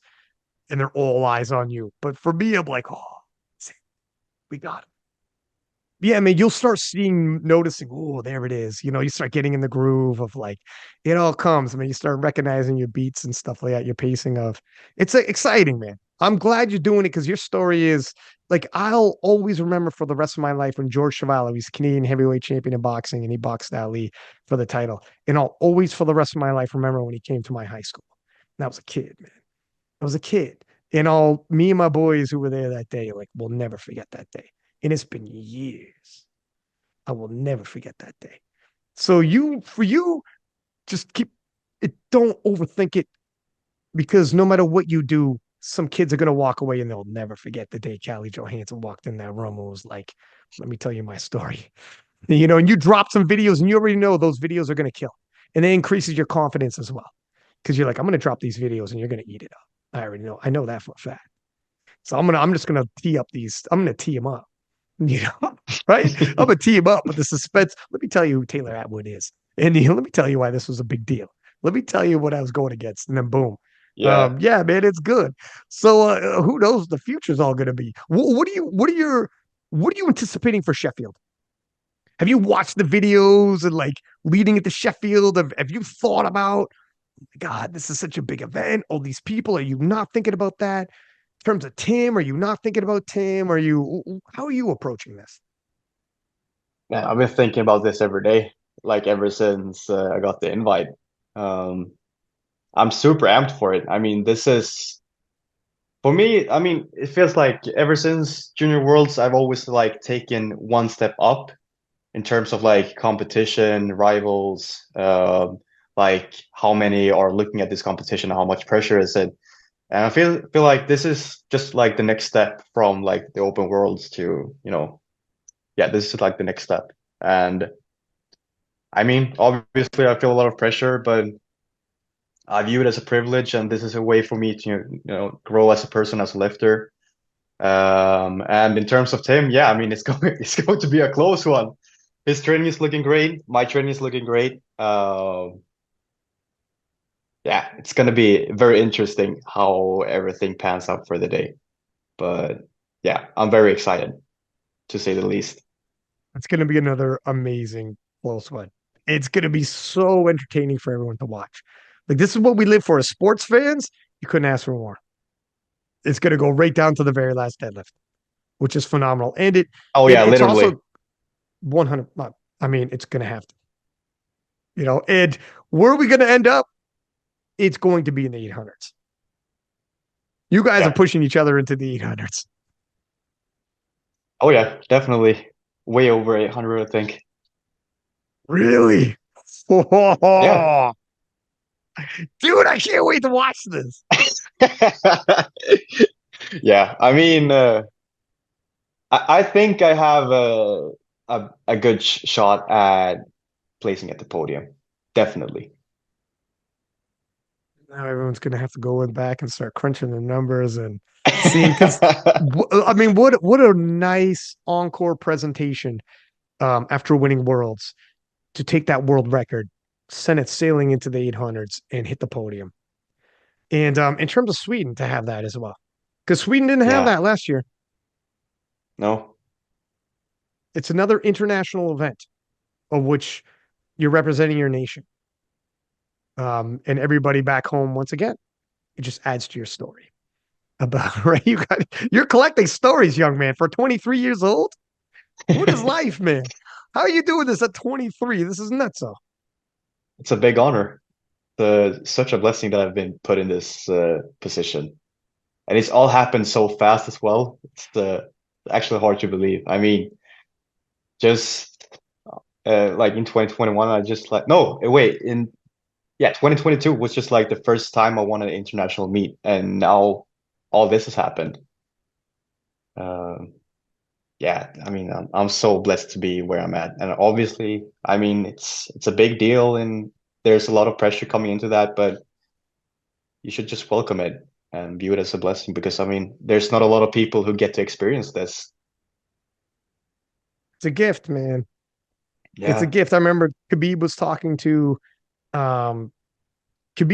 and they're all eyes on you. But for me, I'm like, oh, we got it. Yeah, I mean, you'll start seeing, noticing, oh, there it is. You start getting in the groove of like, it all comes. I mean, you start recognizing your beats and stuff like that, your pacing of it's exciting, man. I'm glad you're doing it because your story is like I'll always remember for the rest of my life when George Chuvalo, he's Canadian heavyweight champion in boxing and he boxed Ali for the title. And I'll always for the rest of my life remember when he came to my high school. And I was a kid, man. I was a kid. And all me and my boys who were there that day, like, we'll never forget that day. And it's been years. I will never forget that day. So for you, just keep it, don't overthink it because no matter what you do, some kids are gonna walk away and they'll never forget the day Calle Johansson walked in that room and was like, "Let me tell you my story." And you drop some videos and you already know those videos are gonna kill, and it increases your confidence as well because you're like, "I'm gonna drop these videos and you're gonna eat it up." I already know. I know that for a fact. So I'm just gonna tee up these. I'm gonna tee them up. Right? I'm gonna tee him up with the suspense. Let me tell you who Taylor Atwood is, and let me tell you why this was a big deal. Let me tell you what I was going against, and then boom. Yeah. Yeah, man, it's good. So who knows what the future's all going to be? What are you anticipating for Sheffield? Have you watched the videos and like leading it to Sheffield? Have you thought about, God, this is such a big event. All these people. Are you not thinking about that? In terms of Tim, are you not thinking about Tim? How are you approaching this? Yeah, I've been thinking about this every day, like ever since I got the invite. Um, I'm super amped for it. I mean, this is for me, I mean, it feels like ever since Junior Worlds, I've always like taken one step up in terms of like competition, rivals, like how many are looking at this competition, how much pressure is it? And I feel like this is just like the next step from like the open worlds to, yeah, this is like the next step. And I mean, obviously I feel a lot of pressure, but I view it as a privilege, and this is a way for me to, grow as a person, as a lifter. And in terms of Tim, yeah, I mean, it's going to be a close one. His training is looking great. My training is looking great. Yeah, it's going to be very interesting how everything pans out for the day. But yeah, I'm very excited to say the least. It's going to be another amazing close one. It's going to be so entertaining for everyone to watch. Like this is what we live for as sports fans. You couldn't ask for more. It's going to go right down to the very last deadlift, which is phenomenal. And Oh yeah, it's literally. also 100. I mean, it's going to have to, and where are we going to end up? It's going to be in the 800s. You guys are Yeah. pushing each other into the 800s. Oh yeah, definitely. Way over 800, I think. Really? Yeah. Dude, I can't wait to watch this. Yeah, I mean, I think I have a good shot at placing at the podium. Definitely. Now everyone's going to have to go in back and start crunching the numbers and seeing because I mean, what a nice encore presentation after winning worlds to take that world record, send it sailing into the 800s and hit the podium. And in terms of Sweden, to have that as well, because Sweden didn't have Yeah. that last year. No. It's another international event of which you're representing your nation. And everybody back home, once again, it just adds to your story about right. You're collecting stories, young man, for 23 years old. What is life, man? How are you doing this at 23? This is nuts. So It's a big honor. Such a blessing that I've been put in this position. And it's all happened so fast as well. It's actually hard to believe. I mean, just like in 2021, I just like, no, wait, yeah, 2022 was just like the first time I won an international meet, and now all this has happened. Um, yeah, I mean, I'm so blessed to be where I'm at, and obviously, I mean, it's a big deal, and there's a lot of pressure coming into that, but you should just welcome it and view it as a blessing because I mean, there's not a lot of people who get to experience this. it's a gift, man. It's a Yeah, gift. I remember um, Khabib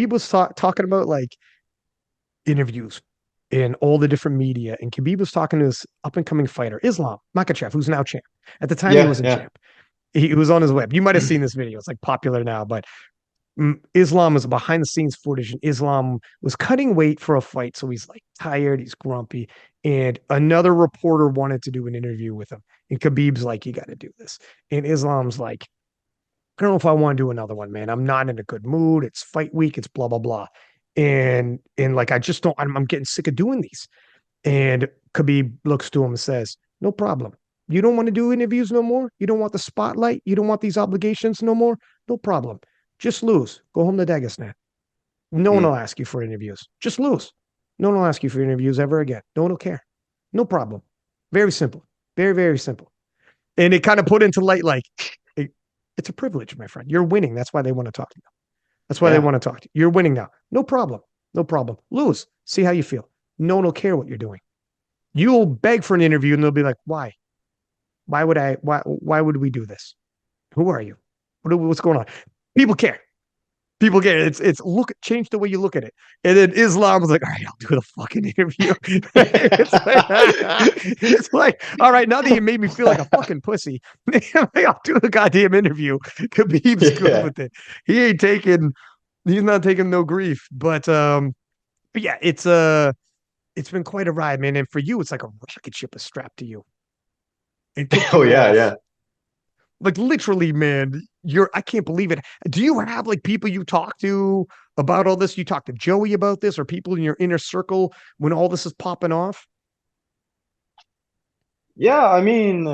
was talking about like interviews in all the different media, and Khabib was talking to this up and coming fighter, Islam Makachev, who's now champ. At the time, he yeah, wasn't yeah. champ. He was on his web. You might have seen this video. It's like popular now, but Islam was behind the scenes footage, and Islam was cutting weight for a fight. So he's like tired, he's grumpy. And another reporter wanted to do an interview with him. And Khabib's like, you got to do this. And Islam's like, I don't know if I want to do another one, man. I'm not in a good mood. It's fight week. It's blah, blah, blah. And like, I just don't, I'm getting sick of doing these. And Khabib looks to him and says, no problem. You don't want to do interviews no more? You don't want the spotlight? You don't want these obligations no more? No problem. Just lose. Go home to Dagestan. No one will Mm. ask you for interviews. Just lose. No one will ask you for interviews ever again. No one will care. No problem. Very simple. Very, very simple. And it kind of put into light like, it's a privilege, my friend. You're winning. That's why they want to talk to you. That's why they Yeah. want to talk to you. You're winning now. No problem. No problem. Lose. See how you feel. No one will care what you're doing. You'll beg for an interview and they'll be like, why? Why would we do this? Who are you? What's going on? People care. People care. It's look, change the way you look at it. And then Islam was like, all right, I'll do the fucking interview. It's like, all right, now that you made me feel like a fucking pussy, I'll do the goddamn interview. Khabib's good Yeah. with it. He ain't taking, he's not taking no grief. But yeah, it's been quite a ride, man. And for you, it's like a rocket ship is strapped to you and take Oh you yeah, off. yeah. Like literally, man, I can't believe it. Do you have like people you talk to about all this? You talk to Joey about this or people in your inner circle when all this is popping off? Yeah, I mean,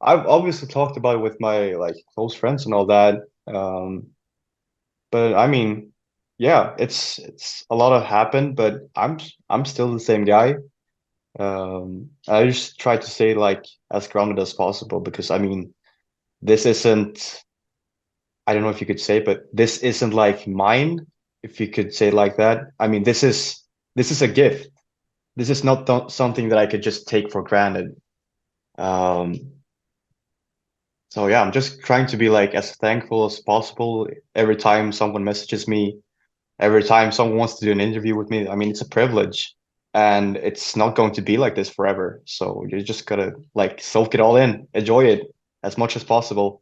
I've obviously talked about it with my like close friends and all that. But I mean, yeah, it's a lot of happened, but I'm still the same guy. I just try to stay like as grounded as possible because I mean, this isn't, I don't know if you could say, but this isn't like mine, if you could say it like that. I mean, this is a gift. This is not something that I could just take for granted. Um, so yeah, I'm just trying to be like as thankful as possible every time someone messages me, every time someone wants to do an interview with me. I mean, it's a privilege and it's not going to be like this forever. So you just gotta like soak it all in, enjoy it as much as possible.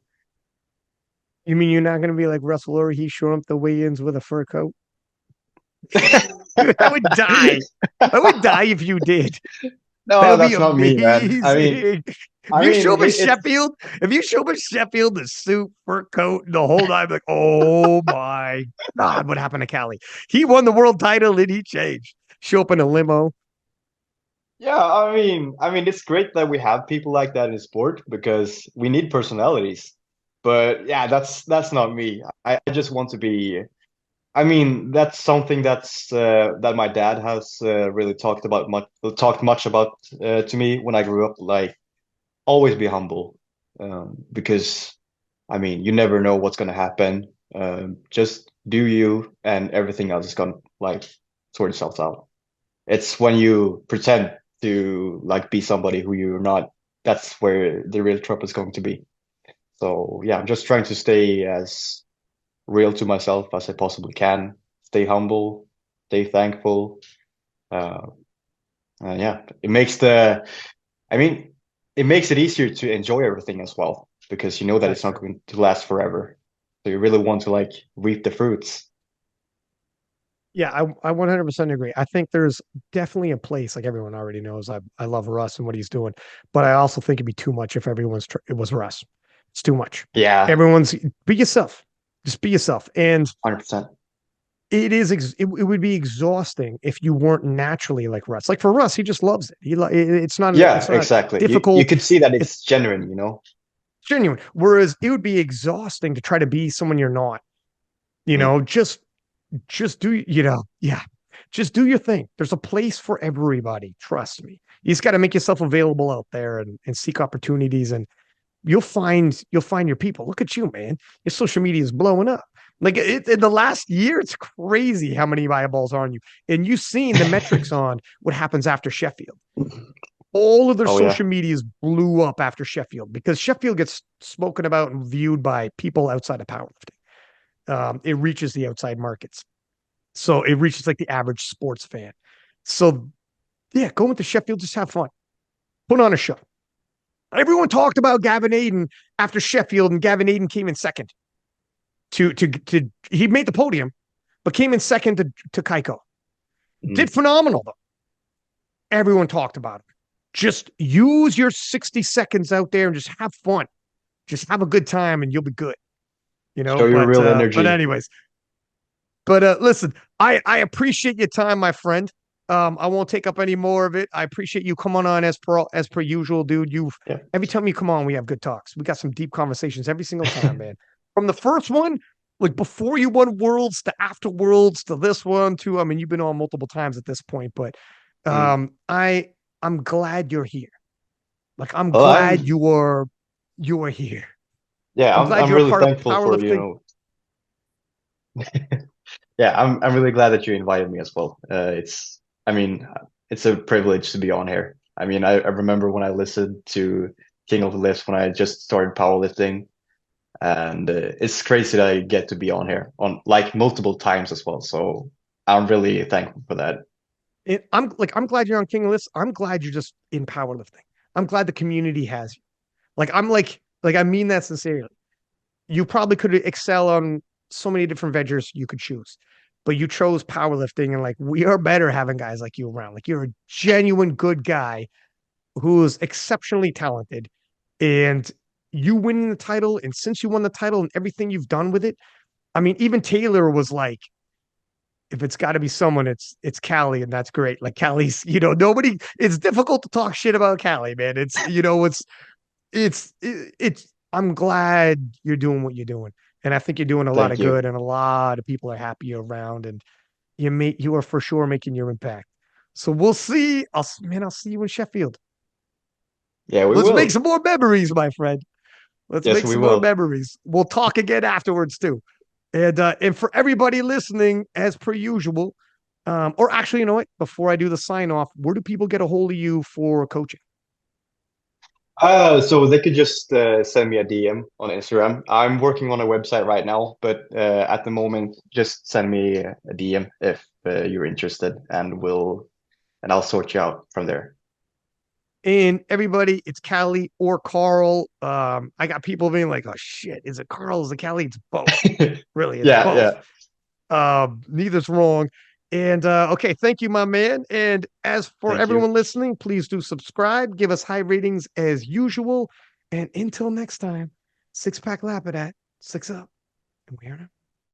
You mean you're not going to be like Russell Orr? He's showing up the weigh-ins with a fur coat. Dude, I would die. I would die if you did. That No, would be that's not me, man. amazing. If I you mean, show up in it's Sheffield, if you show up in Sheffield, the suit, fur coat, and the whole time, like, oh my God, what happened to Calle? He won the world title and he changed. Show up in a limo. yeah. I mean, it's great that we have people like that in sport because we need personalities. But yeah, that's not me. I just want to be. I mean, that's something that my dad has really talked much about to me when I grew up. Like, always be humble, because I mean, you never know what's gonna happen. Just do you, and everything else is gonna like sort itself out. It's when you pretend to like be somebody who you're not, that's where the real trouble is going to be. So yeah, I'm just trying to stay as real to myself as I possibly can. Stay humble, stay thankful. Uh, yeah, I mean, it makes it easier to enjoy everything as well because you know that it's That's not true. going to last forever. So you really want to like reap the fruits. Yeah, I 100% agree. I think there's definitely a place, like everyone already knows. I love Russ and what he's doing, but I also think it'd be too much if it was Russ. It's too much. Yeah, Everyone's be yourself. Just be yourself. And 100%. it would be exhausting if you weren't naturally like Russ. Like for Russ, he just loves it. Yeah, It's not exactly. You difficult. could see that It's it's genuine, you know? genuine. Whereas it would be exhausting to try to be someone you're not. You Mm. know, just do yeah. Just do your thing. There's a place for everybody. Trust me. You just got to make yourself available out there and seek opportunities and you'll find your people. Look at you, man. Your social media is blowing up. Like in the last year, it's crazy how many eyeballs are on you. And you've seen the metrics on what happens after Sheffield. All of their Oh yeah. social medias blew up after Sheffield because Sheffield gets spoken about and viewed by people outside of powerlifting. It reaches the outside markets. So it reaches like the average sports fan. So yeah, go into Sheffield, just have fun. Put on a show. Everyone talked about Gavin Aiden after Sheffield, and Gavin Aiden came in second. he made the podium, but came in second to Keiko. Did Mm. phenomenal though. Everyone talked about it. Just use your 60 seconds out there and just have fun. Just have a good time and you'll be good. You know, Show your real but energy. anyways, but listen, I appreciate your time, my friend. I won't take up any more of it. I appreciate you coming on as per usual, dude. You've Yeah. every time you come on, we have good talks. We got some deep conversations every single time, man. From the first one, like before you won Worlds to after Worlds to this one too. I mean, you've been on multiple times at this point, but Mm. I'm glad you're here. Like I'm Well, glad you are here. yeah, I'm glad I'm you're a really part of thankful for, powerlifting. yeah, I'm really glad that you invited me as well. I mean, it's a privilege to be on here. I mean, I remember when I listened to King of the Lifts when I just started powerlifting, and it's crazy that I get to be on here on like multiple times as well. So I'm really thankful for that. I'm glad you're on King of Lists. I'm glad you're just in powerlifting. I'm glad the community has you. Like I mean that sincerely. You probably could excel on so many different ventures you could choose, but you chose powerlifting, and like we are better having guys like you around. Like you're a genuine good guy who's exceptionally talented, and you winning the title, and since you won the title and everything you've done with it, I mean, even Taylor was like, if it's got to be someone, it's Calle, and that's great. Like Calle's, nobody. It's difficult to talk shit about Calle, man. It's. I'm glad you're doing what you're doing, and I think you're doing a lot Thank of you. good, and a lot of people are happy you're around, and you are for sure making your impact. So we'll see. I'll see you in Sheffield. Yeah, we Let's make will. some more memories, my friend. Let's Yes, make we some more will. memories. We'll talk again afterwards too. And for everybody listening, as per usual, or actually, you know what? Before I do the sign off, where do people get a hold of you for coaching? So they could just send me a DM on Instagram. I'm working on a website right now, but at the moment, just send me a DM if you're interested, and I'll sort you out from there. And everybody, it's Callie or Carl. I got people being like, "Oh shit, is it Carl? Is it Callie?" It's both. Really, it's Yeah, both. yeah. Neither's wrong. And okay, thank you, my man. And as for Thank you. everyone listening, please do subscribe, give us high ratings as usual. And until next time, six pack Lapadat, six up, and we are out.